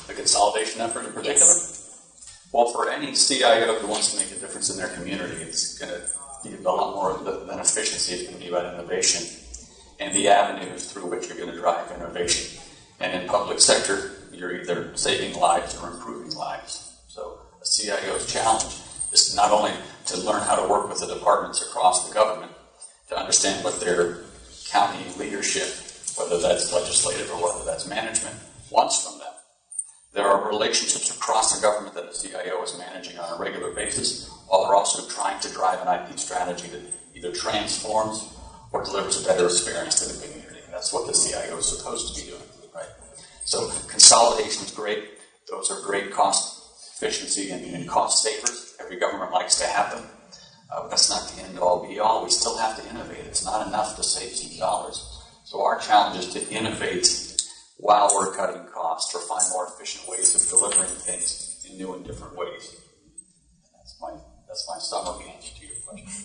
The consolidation effort in particular? Yes. Well, for any CIO who wants to make a difference in their community, it's going to be a lot more than efficiency. It's going to be about innovation and the avenues through which you're going to drive innovation. And in public sector, you're either saving lives or improving lives. So a CIO's challenge is not only to learn how to work with the departments across the government, to understand what their county leadership, whether that's legislative or whether that's management, wants from them. There are relationships across the government that a CIO is managing on a regular basis, while they're also trying to drive an IT strategy that either transforms or delivers a better experience to the community. And that's what the CIO is supposed to be doing, right? So consolidation is great. Those are great cost efficiency and cost savers. Every government likes to have them. But that's not the end-all, be-all. We still have to innovate. It's not enough to save some dollars. So our challenge is to innovate while we're cutting costs or find more efficient ways of delivering things in new and different ways. That's my summary answer to your question.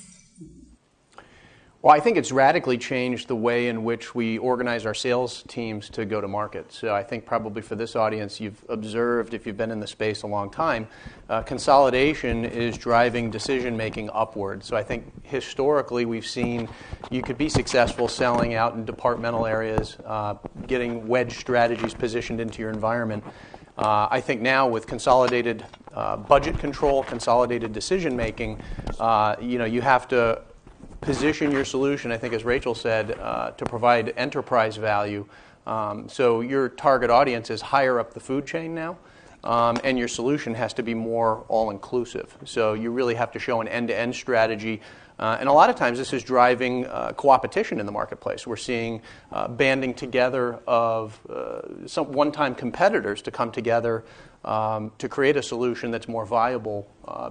Well, I think it's radically changed the way in which we organize our sales teams to go to market. So I think probably for this audience, you've observed, if you've been in the space a long time, consolidation is driving decision-making upward. So I think historically we've seen you could be successful selling out in departmental areas, getting wedge strategies positioned into your environment. I think now with consolidated budget control, consolidated decision-making, you have to position your solution, I think as Rachel said, to provide enterprise value. So your target audience is higher up the food chain now, and your solution has to be more all-inclusive. So you really have to show an end-to-end strategy. And a lot of times this is driving co-opetition in the marketplace. We're seeing banding together of some one-time competitors to come together to create a solution that's more viable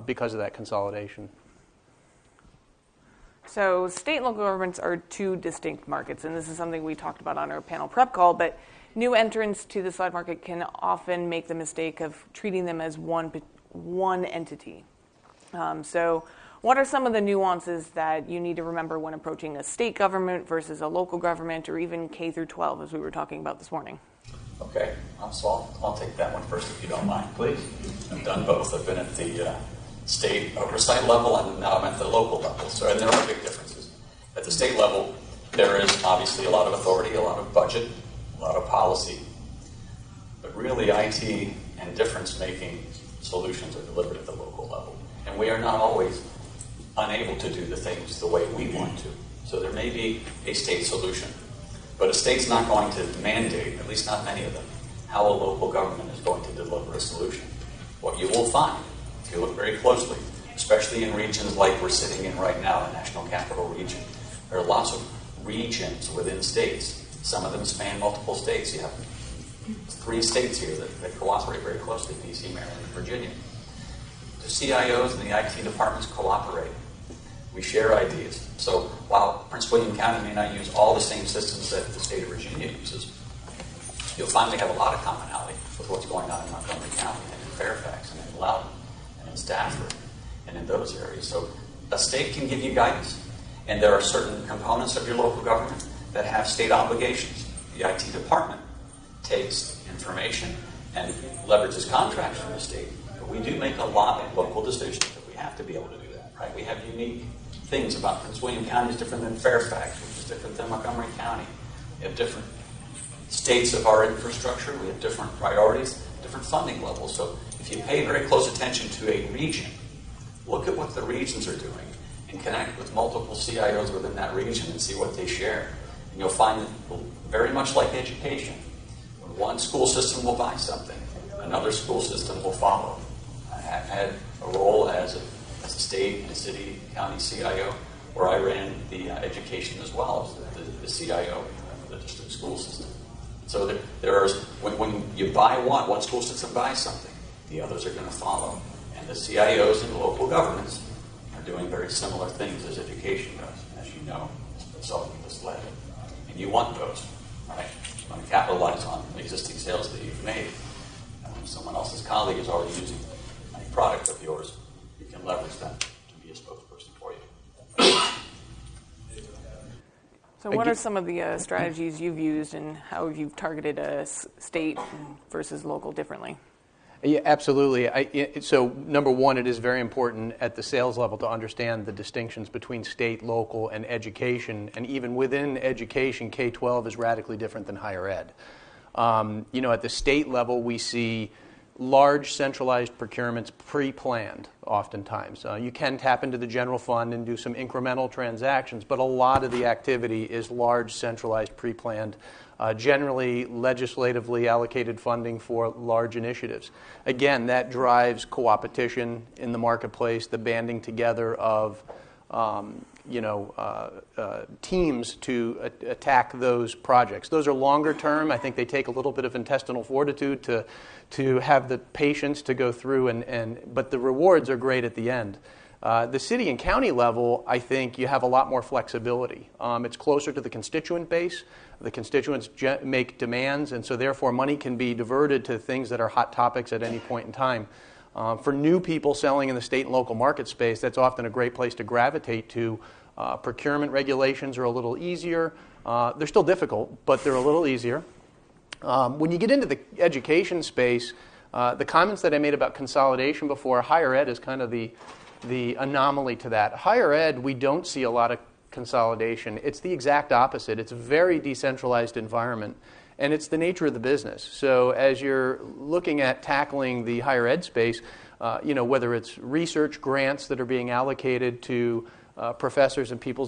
because of that consolidation. So state and local governments are two distinct markets, and this is something we talked about on our panel prep call, but new entrants to the SLED market can often make the mistake of treating them as one entity. So what are some of the nuances that you need to remember when approaching a state government versus a local government, or even K through 12, as we were talking about this morning? Okay, so I'll take that one first if you don't mind, please. I've done both. I've been at the state oversight level, and now I'm at the local level. So, and there are big differences. At the state level, there is obviously a lot of authority, a lot of budget, a lot of policy. But really, IT and difference-making solutions are delivered at the local level. And we are not always unable to do the things the way we want to. So there may be a state solution. But a state's not going to mandate, at least not many of them, how a local government is going to deliver a solution. What you will find, if you look very closely, especially in regions like we're sitting in right now, the National Capital Region, there are lots of regions within states. Some of them span multiple states. You have 3 states here that cooperate very closely, D.C., Maryland, and Virginia. The CIOs and the IT departments cooperate. We share ideas. So while Prince William County may not use all the same systems that the state of Virginia uses, you'll find we have a lot of commonality with what's going on in Montgomery County and in Fairfax and in Loudoun and in Stafford and in those areas. So a state can give you guidance, and there are certain components of your local government that have state obligations. The IT department takes information and leverages contracts from the state. But we do make a lot of local decisions that we have to be able to do that, right? We have unique things about Prince William County is different than Fairfax, which is different than Montgomery County. We have different states of our infrastructure. We have different priorities, different funding levels. So if you pay very close attention to a region, look at what the regions are doing and connect with multiple CIOs within that region and see what they share. And you'll find that very much like education, when one school system will buy something, another school system will follow. I have had a role as a state and city county CIO where I ran the education as well as the CIO of the district school system. So when you buy one school system buys something, the others are going to follow. And the CIOs and local governments are doing very similar things as education does, as you know, selling the SLED. And you want those, right? You want to capitalize on the existing sales that you've made. And when someone else's colleague is already using a product of yours, you can leverage them to be a spokesperson for you. So what are some of the strategies you've used and how you've targeted a state versus local differently? Yeah, absolutely. So number one, it is very important at the sales level to understand the distinctions between state, local, and education. And even within education, K-12 is radically different than higher ed. At the state level, we see large centralized procurements pre-planned oftentimes. You can tap into the general fund and do some incremental transactions, but a lot of the activity is large centralized pre-planned, generally legislatively allocated funding for large initiatives. Again, that drives co-opetition in the marketplace, the banding together of teams to attack those projects. Those are longer term. I think they take a little bit of intestinal fortitude to have the patience to go through, but the rewards are great at the end. The city and county level, I think you have a lot more flexibility. It's closer to the constituent base. The constituents make demands, and so therefore money can be diverted to things that are hot topics at any point in time. For new people selling in the state and local market space, that's often a great place to gravitate to. Procurement regulations are a little easier. They're still difficult, but they're a little easier. When you get into the education space, the comments that I made about consolidation before, higher ed is kind of the anomaly to that. Higher ed, we don't see a lot of consolidation. It's the exact opposite. It's a very decentralized environment, and it's the nature of the business. So as you're looking at tackling the higher ed space, whether it's research grants that are being allocated to professors and people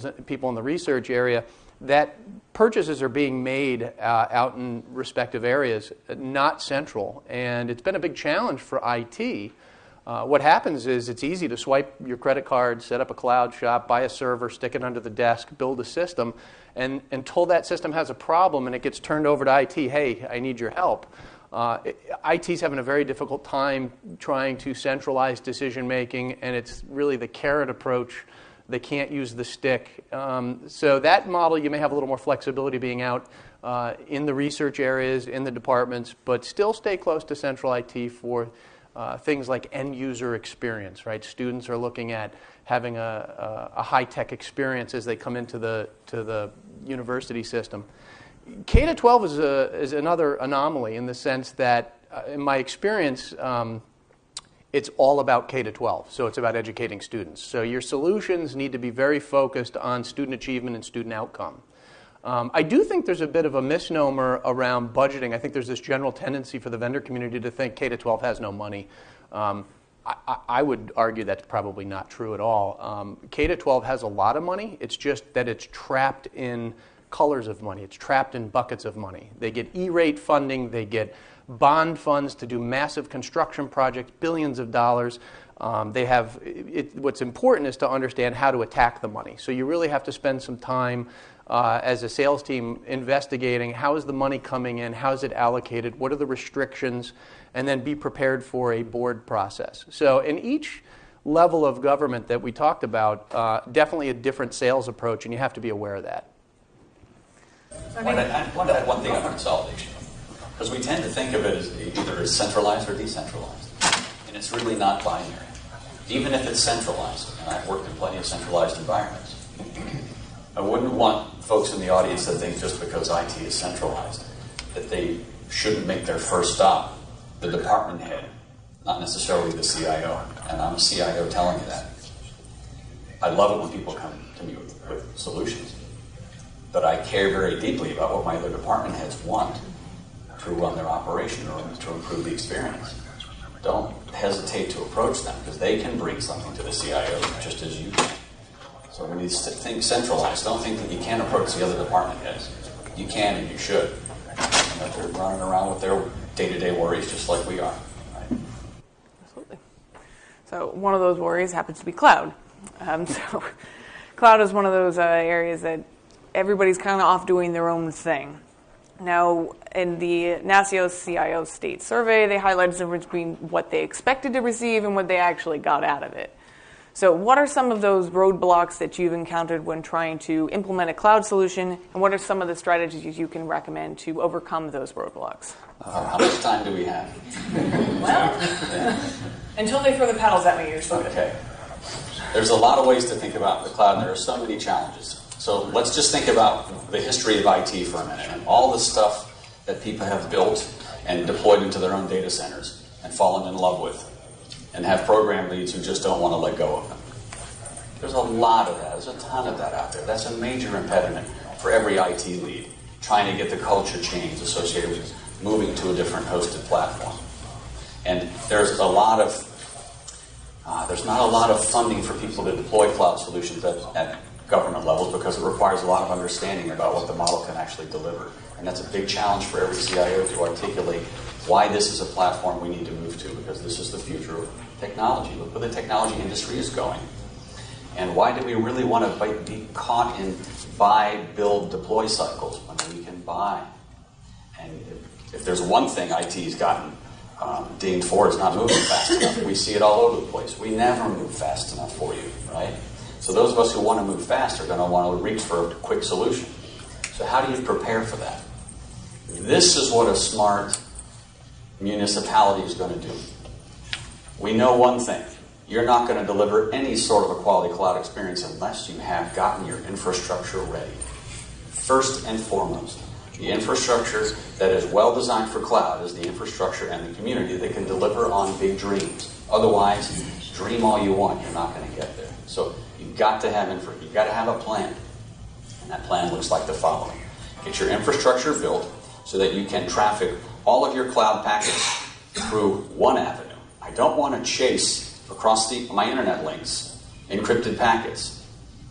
in the research area, that purchases are being made out in respective areas, not central. And it's been a big challenge for IT. What happens is it's easy to swipe your credit card, set up a cloud shop, buy a server, stick it under the desk, build a system, and until that system has a problem and it gets turned over to IT, hey, I need your help. IT's having a very difficult time trying to centralize decision making, and it's really the carrot approach. They can't use the stick. So that model, you may have a little more flexibility being out in the research areas, in the departments, but still stay close to central IT for things like end-user experience, right? Students are looking at having a high-tech experience as they come into the university system. K-12 is another anomaly in the sense that, in my experience, it's all about K-12. So it's about educating students. So your solutions need to be very focused on student achievement and student outcome. I do think there's a bit of a misnomer around budgeting. I think there's this general tendency for the vendor community to think K-12 has no money. I would argue that's probably not true at all. K-12 has a lot of money. It's just that it's trapped in colors of money. It's trapped in buckets of money. They get E-rate funding. They get bond funds to do massive construction projects, billions of dollars. What's important is to understand how to attack the money. So you really have to spend some time as a sales team investigating how is the money coming in, how is it allocated, what are the restrictions, and then be prepared for a board process. So in each level of government that we talked about, definitely a different sales approach, and you have to be aware of that. I want to add one thing on consolidation, because we tend to think of it as either as centralized or decentralized, and it's really not binary. Even if it's centralized, and I've worked in plenty of centralized environments, I wouldn't want folks in the audience to think just because IT is centralized that they shouldn't make their first stop the department head, not necessarily the CIO. And I'm a CIO telling you that. I love it when people come to me with solutions, but I care very deeply about what my other department heads want to run their operation or to improve the experience. Don't hesitate to approach them, because they can bring something to the CIO just as you can. So when you think centralized, don't think that you can't approach the other department heads. You can and you should. And that they're running around with their day-to-day worries just like we are. Right? Absolutely. So one of those worries happens to be cloud. So cloud is one of those areas that everybody's kind of off doing their own thing. Now, in the NASCIO CIO state survey, they highlighted the difference between what they expected to receive and what they actually got out of it. So what are some of those roadblocks that you've encountered when trying to implement a cloud solution, and what are some of the strategies you can recommend to overcome those roadblocks? How much time do we have? Well, until they throw the paddles at me, you're still good. Okay. There's a lot of ways to think about the cloud, and there are so many challenges. So let's just think about the history of IT for a minute, and all the stuff that people have built and deployed into their own data centers and fallen in love with, and have program leads who just don't want to let go of them. There's a lot of that. There's a ton of that out there. That's a major impediment for every IT lead, trying to get the culture change associated with moving to a different hosted platform. And there's not a lot of funding for people to deploy cloud solutions at government levels, because it requires a lot of understanding about what the model can actually deliver. And that's a big challenge for every CIO to articulate why this is a platform we need to move to, because this is the future of technology. Look where the technology industry is going. And why do we really want to be caught in buy, build, deploy cycles when we can buy? And if there's one thing IT has gotten Dean Ford is not moving fast enough. We see it all over the place. We never move fast enough for you, right? So those of us who want to move fast are going to want to reach for a quick solution. So how do you prepare for that? This is what a smart municipality is going to do. We know one thing. You're not going to deliver any sort of a quality cloud experience unless you have gotten your infrastructure ready. First and foremost, the infrastructure that is well designed for cloud is the infrastructure and the community that can deliver on big dreams. Otherwise, dream all you want, you're not going to get there. So you've got to have you've got to have a plan. And that plan looks like the following. Get your infrastructure built so that you can traffic all of your cloud packets through one avenue. I don't want to chase across my internet links encrypted packets.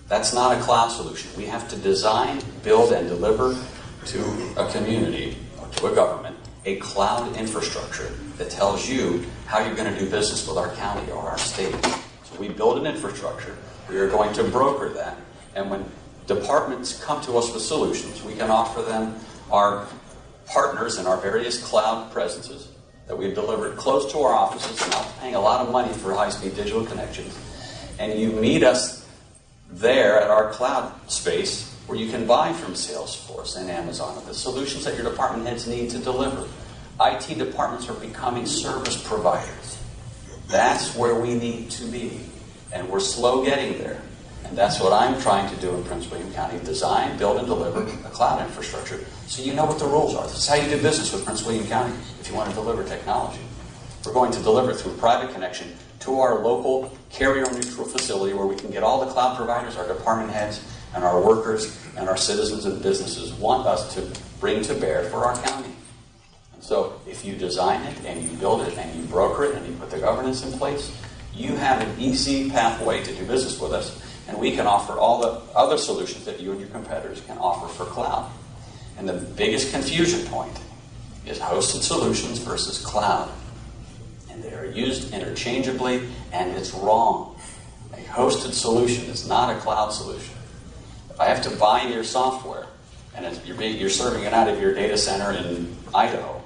That's not a cloud solution. We have to design, build, and deliver to a community or to a government a cloud infrastructure that tells you how you're going to do business with our county or our state. So we build an infrastructure. We are going to broker that. And when departments come to us with solutions, we can offer them our partners in our various cloud presences that we've delivered close to our offices and not paying a lot of money for high-speed digital connections. And you meet us there at our cloud space where you can buy from Salesforce and Amazon the solutions that your department heads need to deliver. IT departments are becoming service providers. That's where we need to be. And we're slow getting there. And that's what I'm trying to do in Prince William County. Design, build, and deliver a cloud infrastructure so you know what the rules are. This is how you do business with Prince William County if you want to deliver technology. We're going to deliver through private connection to our local carrier-neutral facility where we can get all the cloud providers, our department heads, and our workers, and our citizens and businesses want us to bring to bear for our county. And so if you design it, and you build it, and you broker it, and you put the governance in place, you have an easy pathway to do business with us. And we can offer all the other solutions that you and your competitors can offer for cloud. And the biggest confusion point is hosted solutions versus cloud. And they are used interchangeably, and it's wrong. A hosted solution is not a cloud solution. If I have to buy your software, and you're serving it out of your data center in Idaho,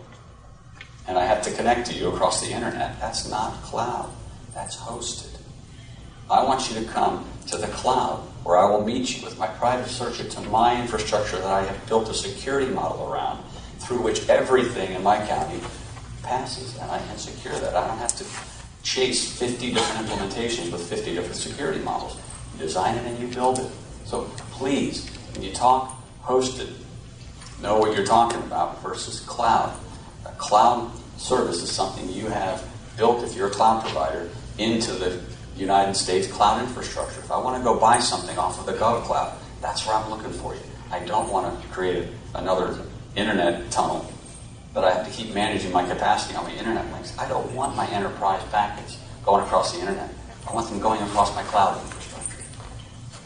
and I have to connect to you across the internet, that's not cloud. That's hosted. I want you to come to the cloud where I will meet you with my private circuit to my infrastructure that I have built a security model around through which everything in my county passes, and I can secure that. I don't have to chase 50 different implementations with 50 different security models. You design it and you build it. So please, when you talk hosted, know what you're talking about versus cloud. A cloud service is something you have built, if you're a cloud provider, into the United States cloud infrastructure. If I want to go buy something off of the GovCloud, that's where I'm looking for you. I don't want to create another internet tunnel that I have to keep managing my capacity on my internet links. I don't want my enterprise packets going across the internet. I want them going across my cloud infrastructure.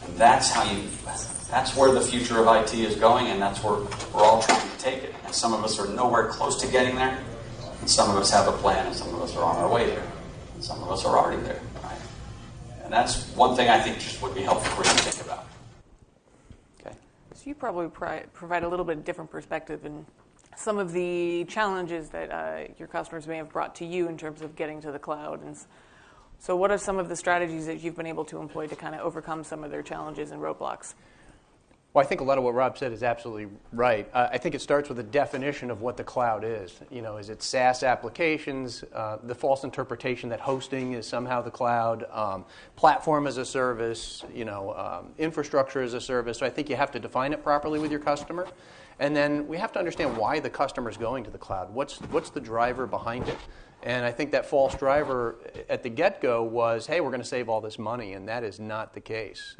And that's where the future of IT is going, and that's where we're all trying to take it. And some of us are nowhere close to getting there, and some of us have a plan, and some of us are on our way there, and some of us are already there. Right? And that's one thing I think just would be helpful for you to think about. Okay. So you probably provide a little bit different perspective in some of the challenges that your customers may have brought to you in terms of getting to the cloud. And so what are some of the strategies that you've been able to employ to kind of overcome some of their challenges and roadblocks? Well, I think a lot of what Rob said is absolutely right. I think it starts with a definition of what the cloud is. You know, is it SaaS applications, the false interpretation that hosting is somehow the cloud, platform as a service, infrastructure as a service. So I think you have to define it properly with your customer. And then we have to understand why the customer is going to the cloud. What's the driver behind it? And I think that false driver at the get-go was, hey, we're going to save all this money, and that is not the case.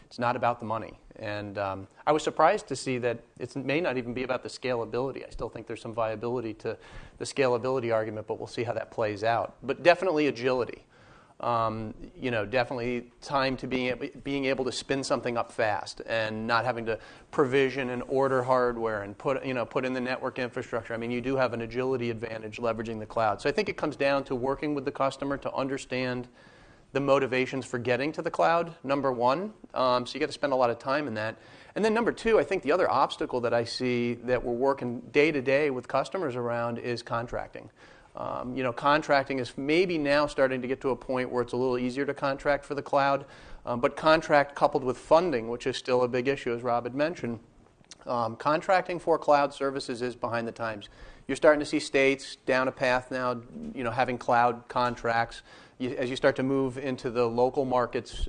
It's not about the money. And I was surprised to see that it may not even be about the scalability. I still think there's some viability to the scalability argument, but we'll see how that plays out. But definitely agility. Definitely time to being able to spin something up fast and not having to provision and order hardware and put in the network infrastructure. I mean, you do have an agility advantage leveraging the cloud. So I think it comes down to working with the customer to understand the motivations for getting to the cloud, number one. So you got to spend a lot of time in that. And then number two, I think the other obstacle that I see that we're working day to day with customers around is contracting. Contracting is maybe now starting to get to a point where it's a little easier to contract for the cloud, but contract coupled with funding, which is still a big issue, as Rob had mentioned, contracting for cloud services is behind the times. You're starting to see states down a path now, having cloud contracts. As you start to move into the local markets,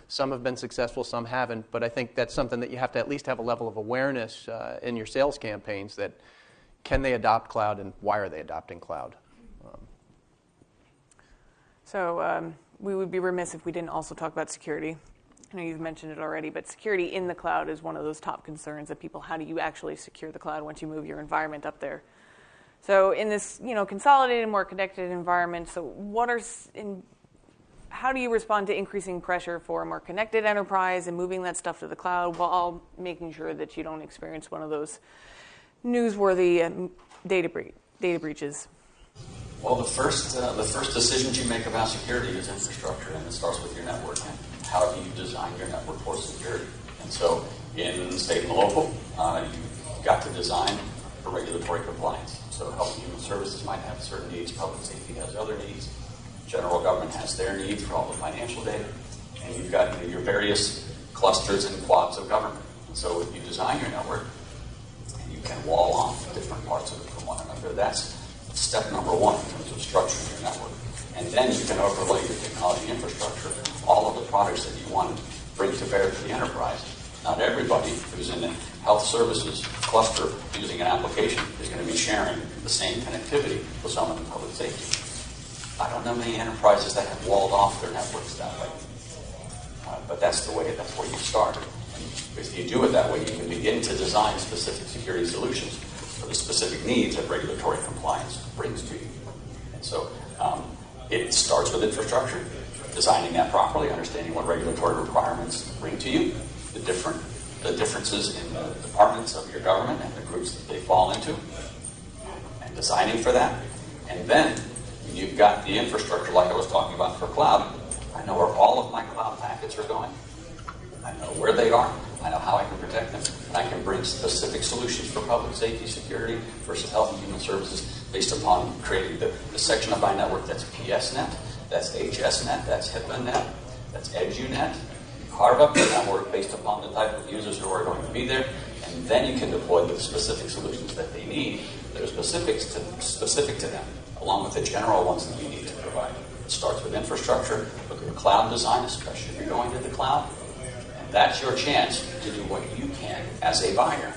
some have been successful, some haven't, but I think that's something that you have to at least have a level of awareness in your sales campaigns that can they adopt cloud and why are they adopting cloud? So we would be remiss if we didn't also talk about security. I know you've mentioned it already, but security in the cloud is one of those top concerns of people. How do you actually secure the cloud once you move your environment up there? So in this, consolidated, more connected environment, how do you respond to increasing pressure for a more connected enterprise and moving that stuff to the cloud while making sure that you don't experience one of those newsworthy data breaches? Well, the first decisions you make about security is infrastructure, and it starts with your network. And how do you design your network for security? And so in state and local, you've got to design for regulatory compliance. So Health and Human Services might have certain needs, public safety has other needs, general government has their needs for all the financial data, and you've got your various clusters and quads of government. And so if you design your network, you can wall off different parts of it from one another. That's step number one in terms of structuring your network. And then you can overlay your technology infrastructure, all of the products that you want to bring to bear to the enterprise. Not everybody who's in the health services cluster using an application is going to be sharing the same connectivity with someone in public safety. I don't know many enterprises that have walled off their networks that way. But that's where you start. And if you do it that way, you can begin to design specific security solutions for the specific needs that regulatory compliance brings to you. And so it starts with infrastructure, designing that properly, understanding what regulatory requirements bring to you, the differences in the departments of your government and the groups that they fall into, and designing for that. And then you've got the infrastructure like I was talking about for cloud. I know where all of my cloud packets are going. I know where they are. I know how I can protect them. And I can bring specific solutions for public safety, security, versus health and human services based upon creating the section of my network that's PSNet, that's HSNet, that's HIPAANet, that's EduNet. Carve up the network based upon the type of users who are going to be there, and then you can deploy the specific solutions that they need that are specific to them, along with the general ones that you need to provide. It starts with infrastructure, look at the cloud design, especially if you're going to the cloud, and that's your chance to do what you can as a buyer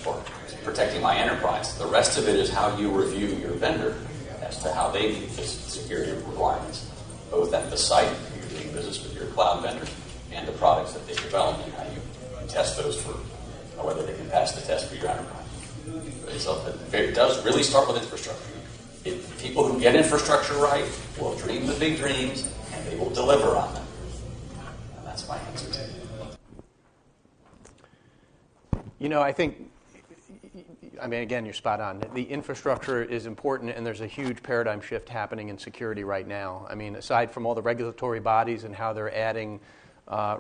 for protecting my enterprise. The rest of it is how you review your vendor as to how they meet the security requirements, both at the site, if you're doing business with your cloud vendors, and the products that they develop and how you test those for whether they can pass the test for your enterprise. So it does really start with infrastructure. People who get infrastructure right will dream the big dreams and they will deliver on them. And that's my answer to it. Again, you're spot on. The infrastructure is important, and there's a huge paradigm shift happening in security right now. Aside from all the regulatory bodies and how they're adding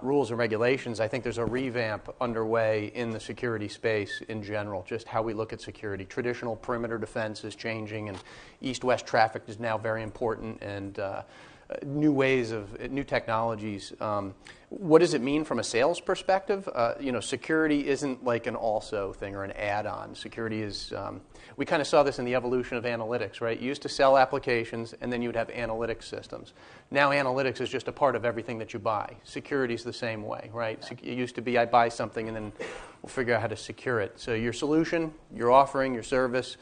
rules and regulations, I think there's a revamp underway in the security space in general, just how we look at security. Traditional perimeter defense is changing, and east-west traffic is now very important, and new technologies. What does it mean from a sales perspective? Security isn't like an also thing or an add-on. Security is, we kind of saw this in the evolution of analytics, right? You used to sell applications, and then you would have analytics systems. Now analytics is just a part of everything that you buy. Security is the same way, right? It used to be I buy something, and then we'll figure out how to secure it. So your solution, your offering, your service,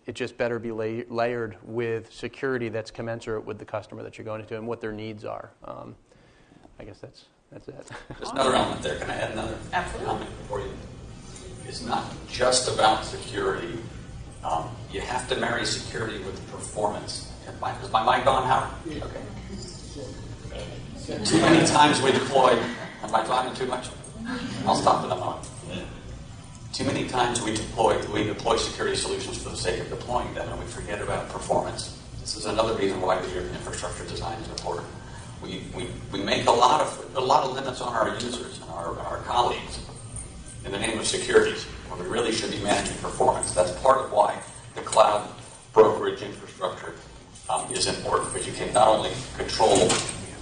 it just better be layered with security that's commensurate with the customer that you're going to and what their needs are. I guess that's it. There's another element there. Can I add another element for you? It's not just about security. You have to marry security with performance. Is my mic on, Howard? Okay. Too many times we deploy. Am I talking too much? I'll stop in a moment. Too many times we deploy security solutions for the sake of deploying them, and we forget about performance. This is another reason why your infrastructure design is important. We make a lot of limits on our users and our colleagues in the name of security, when we really should be managing performance. That's part of why the cloud brokerage can not only control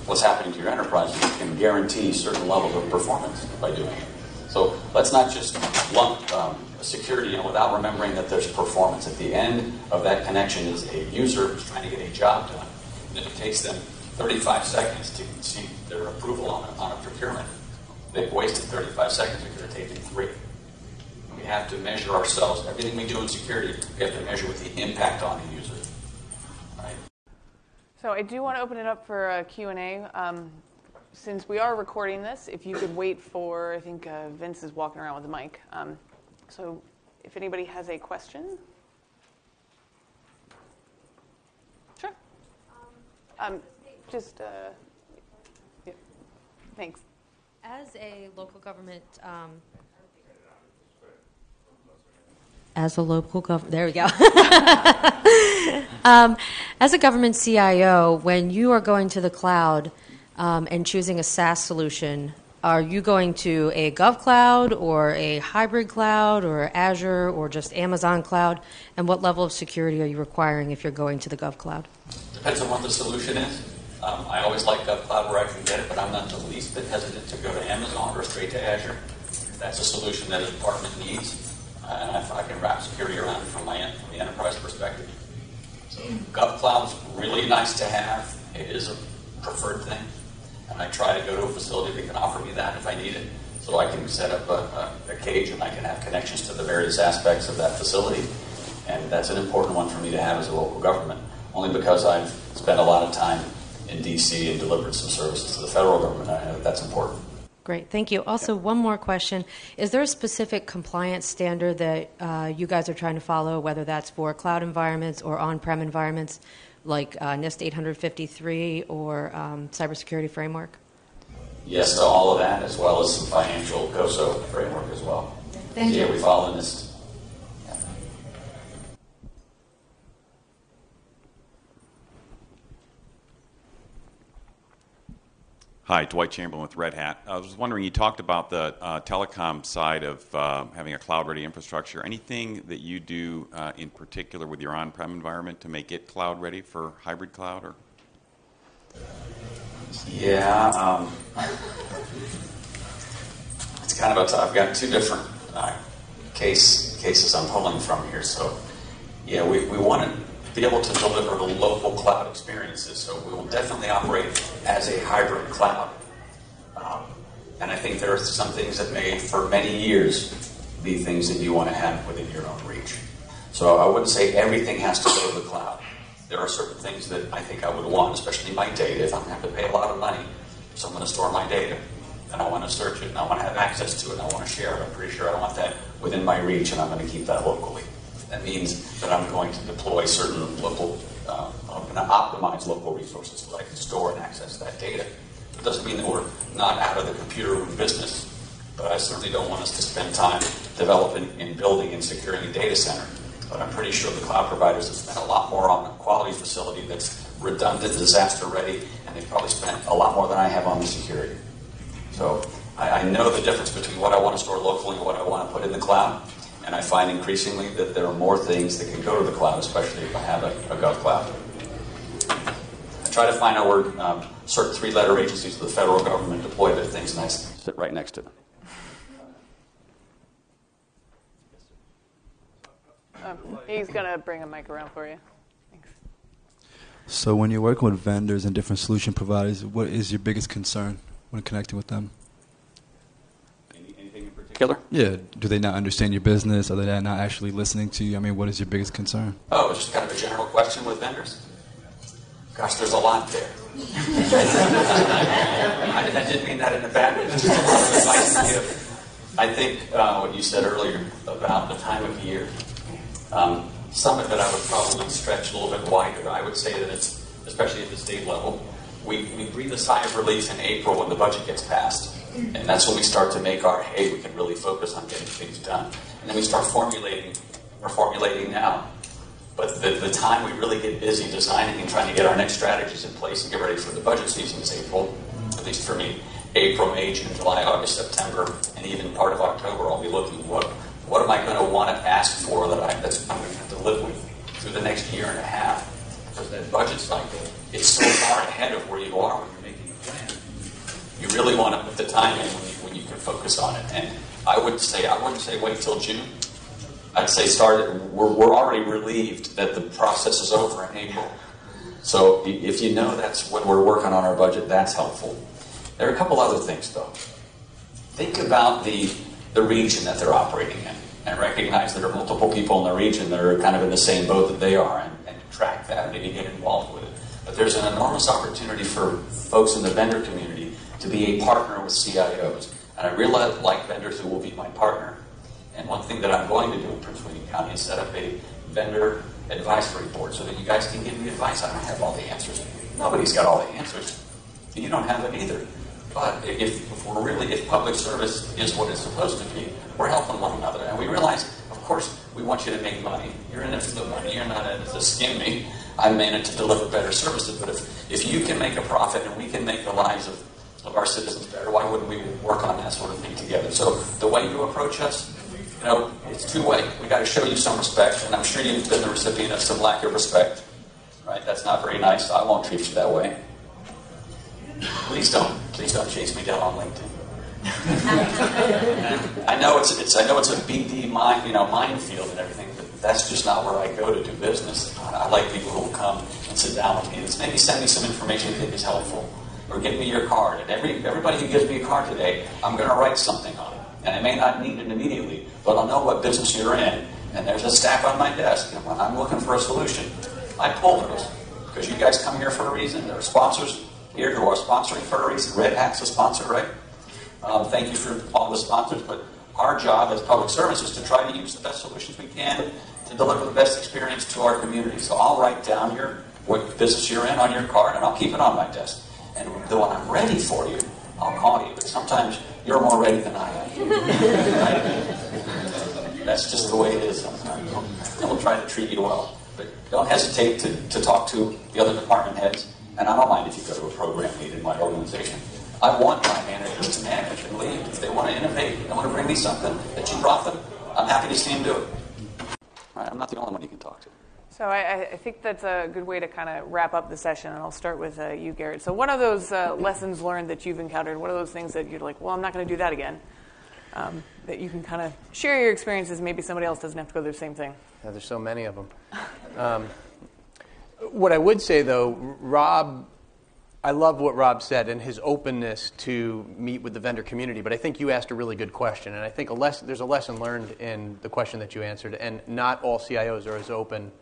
what's happening to your enterprise, you can guarantee certain levels of performance by doing it. So let's not just lump security in without remembering that there's performance. At the end of that connection is a user who's trying to get a job done. And if it takes them 35 seconds to see their approval on a procurement, they've wasted 35 seconds. It could have taken 3. We have to measure ourselves. Everything we do in security, we have to measure with the impact on the user. Right? So I do want to open it up for a Q&A. Since we are recording this, if you could wait for, I think Vince is walking around with the mic. So if anybody has a question. Sure. Yeah. Thanks. As a local government, there we go. As a government CIO, when you are going to the cloud and choosing a SaaS solution, are you going to a GovCloud or a hybrid cloud or Azure or just Amazon Cloud? And what level of security are you requiring if you're going to the GovCloud? Depends on what the solution is. I always like GovCloud where I can get it, but I'm not the least bit hesitant to go to Amazon or straight to Azure. That's a solution that a department needs, and I can wrap security around it from the enterprise perspective. So GovCloud's really nice to have. It is a preferred thing, and I try to go to a facility that can offer me that if I need it, so I can set up a cage and I can have connections to the various aspects of that facility. And that's an important one for me to have as a local government, only because I've spent a lot of time in D.C. and delivered some services to the federal government. I know that that's important. Great, thank you. Also, one more question. Is there a specific compliance standard that you guys are trying to follow, whether that's for cloud environments or on-prem environments, like NIST 853 or cybersecurity framework? Yes, to all of that, as well as some financial COSO framework as well. Thank you. Yeah, we follow NIST. Hi, Dwight Chamberlain with Red Hat. I was wondering, you talked about the telecom side of having a cloud-ready infrastructure. Anything that you do in particular with your on-prem environment to make it cloud-ready for hybrid cloud? Or? Yeah, it's kind of I've got 2 different cases I'm pulling from here. So, yeah, we want to be able to deliver the local cloud experiences. So we will definitely operate as a hybrid cloud. And I think there are some things that may, for many years, be things that you want to have within your own reach. So I wouldn't say everything has to go to the cloud. There are certain things that I think I would want, especially my data. If I'm going to have to pay a lot of money for someone to store my data, and I want to search it, and I want to have access to it, and I want to share it, I'm pretty sure I don't want that within my reach, and I'm going to keep that locally. That means that I'm going to deploy certain local, I'm going to optimize local resources so that I can store and access that data. It doesn't mean that we're not out of the computer room business, but I certainly don't want us to spend time developing and building and securing a data center. But I'm pretty sure the cloud providers have spent a lot more on a quality facility that's redundant, disaster ready, and they've probably spent a lot more than I have on the security. So I know the difference between what I want to store locally and what I want to put in the cloud. And I find increasingly that there are more things that can go to the cloud, especially if I have a GovCloud. I try to find out where certain 3-letter agencies of the federal government deploy their things, and I sit right next to them. He's going to bring a mic around for you. Thanks. So when you're working with vendors and different solution providers, what is your biggest concern when connecting with them? Anything in particular? Yeah. Do they not understand your business? Are they not actually listening to you? I mean, what is your biggest concern? Oh, it's just kind of a general question with vendors. Gosh, there's a lot there. I didn't mean that in a bad way. There's a lot of advice to give. I think what you said earlier about the time of year, some of it I would probably stretch a little bit wider. I would say that it's, especially at the state level, we breathe a sigh of relief in April when the budget gets passed. And that's when we start to make our, hey, we can really focus on getting things done. And then we start formulating. We're formulating now. But the time we really get busy designing and trying to get our next strategies in place and get ready for the budget season is April, at least for me. April, May, June, July, August, September, and even part of October, I'll be looking what am I going to want to ask for that's I'm going to have to live with through the next year and a half. because that budget cycle is so far ahead of where you are when you're making a plan. You really want to put the time in when you can focus on it. And I wouldn't say wait till June. I'd say we're already relieved that the process is over in April. So if you know that's when we're working on our budget, that's helpful. There are a couple other things, though. Think about the region that they're operating in and recognize there are multiple people in the region that are kind of in the same boat that they are and track that and maybe get involved with it. But there's an enormous opportunity for folks in the vendor community to be a partner with CIOs. And I really like vendors who will be my partner. And one thing that I'm going to do in Prince William County is set up a vendor advisory board so that you guys can give me advice. I don't have all the answers. Nobody's got all the answers. You don't have it either. But if public service is what it's supposed to be, we're helping one another. And we realize, of course, we want you to make money. You're in it for the money. You're not in it to skim me. I'm in it to deliver better services. But if you can make a profit and we can make the lives of our citizens better, why wouldn't we work on that sort of thing together? So the way you approach us, it's two-way. We got to show you some respect, and I'm sure you've been the recipient of some lack of respect. Right? That's not very nice. I won't treat you that way. Please don't chase me down on LinkedIn. I know it's a BD minefield and everything, but that's just not where I go to do business. I like people who will come and sit down with me and maybe send me some information you think is helpful, or give me your card. And everybody who gives me a card today, I'm going to write something on it, and I may not need it immediately, but I'll know what business you're in. And there's a stack on my desk, and when I'm looking for a solution, I pull those because you guys come here for a reason. There are sponsors here who are sponsoring for a reason. Red Hat's a sponsor, right? Thank you for all the sponsors, but our job as public service is to try to use the best solutions we can to deliver the best experience to our community. So I'll write down what business you're in on your card, and I'll keep it on my desk. And when I'm ready for you, I'll call you. But sometimes you're more ready than I am. Right? That's just the way it is sometimes. And we'll try to treat you well. But don't hesitate to talk to the other department heads. And I don't mind if you go to a program meet in my organization. I want my managers to manage and lead. If they want to innovate, they want to bring me something that you brought them, I'm happy to see them do it. All right, I'm not the only one you can talk to. So I think that's a good way to kind of wrap up the session, and I'll start with you, Garrett. So one of those lessons learned that you've encountered, one of those things that you're like, well, I'm not going to do that again, that you can kind of share your experiences, maybe somebody else doesn't have to go through the same thing. Yeah, there's so many of them. What I would say, though, Rob, I love what Rob said and his openness to meet with the vendor community, but I think you asked a really good question, and I think there's a lesson learned in the question that you answered, and not all CIOs are as open.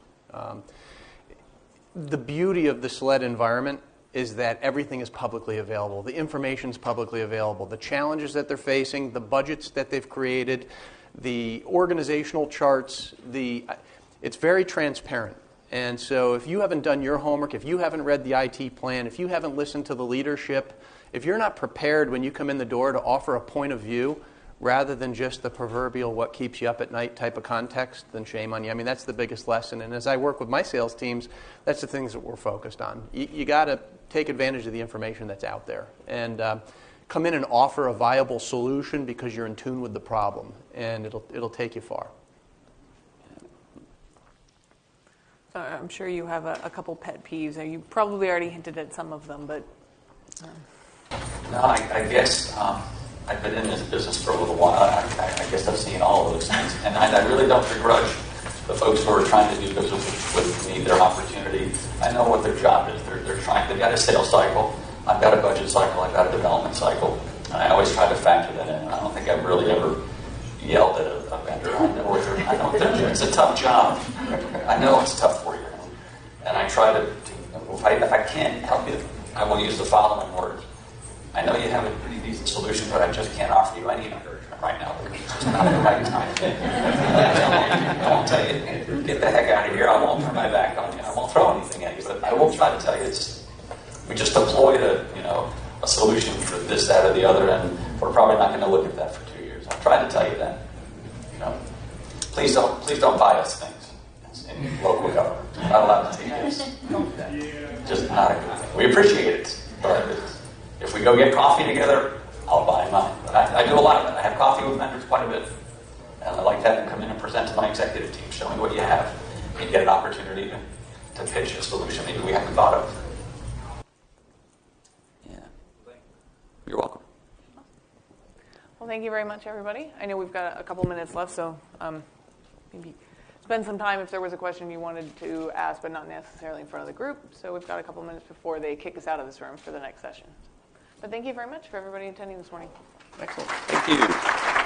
The beauty of the SLED environment is that everything is publicly available. The information is publicly available. The challenges that they're facing, the budgets that they've created, the organizational charts, it's very transparent. And so if you haven't done your homework, if you haven't read the IT plan, if you haven't listened to the leadership, if you're not prepared when you come in the door to offer a point of view rather than just the proverbial what keeps you up at night type of context, then shame on you. I mean, that's the biggest lesson. And as I work with my sales teams, that's the things that we're focused on. You got to take advantage of the information that's out there and come in and offer a viable solution because you're in tune with the problem, and it'll take you far. I'm sure you have a couple pet peeves. You probably already hinted at some of them, but... No, I guess I've been in this business for a little while. I guess I've seen all of those things. And I really don't begrudge the folks who are trying to do business with me their opportunity. I know what their job is. They've got a sales cycle. I've got a budget cycle. I've got a development cycle. And I always try to factor that in. I don't think I've really ever yelled at a vendor. I know what they're doing. It's a tough job. I know it's tough for you. And I try to, if I can't help you, I will use the following words. I know you have a pretty decent solution, but I just can't offer you any encouragement right now. It's just not the right time. I won't tell you, get the heck out of here. I won't turn my back on you. I won't throw anything at you. But I will try to tell you, we just deployed a solution for this, that, or the other, and we're probably not going to look at that for 2 years. I'll try to tell you that. Please don't buy us things in local government. We're not allowed to take this. Just not a good thing. We appreciate it, but if we go get coffee together, I'll buy mine. But I do a lot of it. I have coffee with vendors quite a bit, and I like to have them come in and present to my executive team, show me what you have, and get an opportunity to pitch a solution maybe we haven't thought of. Yeah. You're welcome. Well, thank you very much, everybody. I know we've got a couple minutes left, so maybe spend some time if there was a question you wanted to ask, but not necessarily in front of the group. So we've got a couple minutes before they kick us out of this room for the next session. But thank you very much for everybody attending this morning. Excellent. Thank you.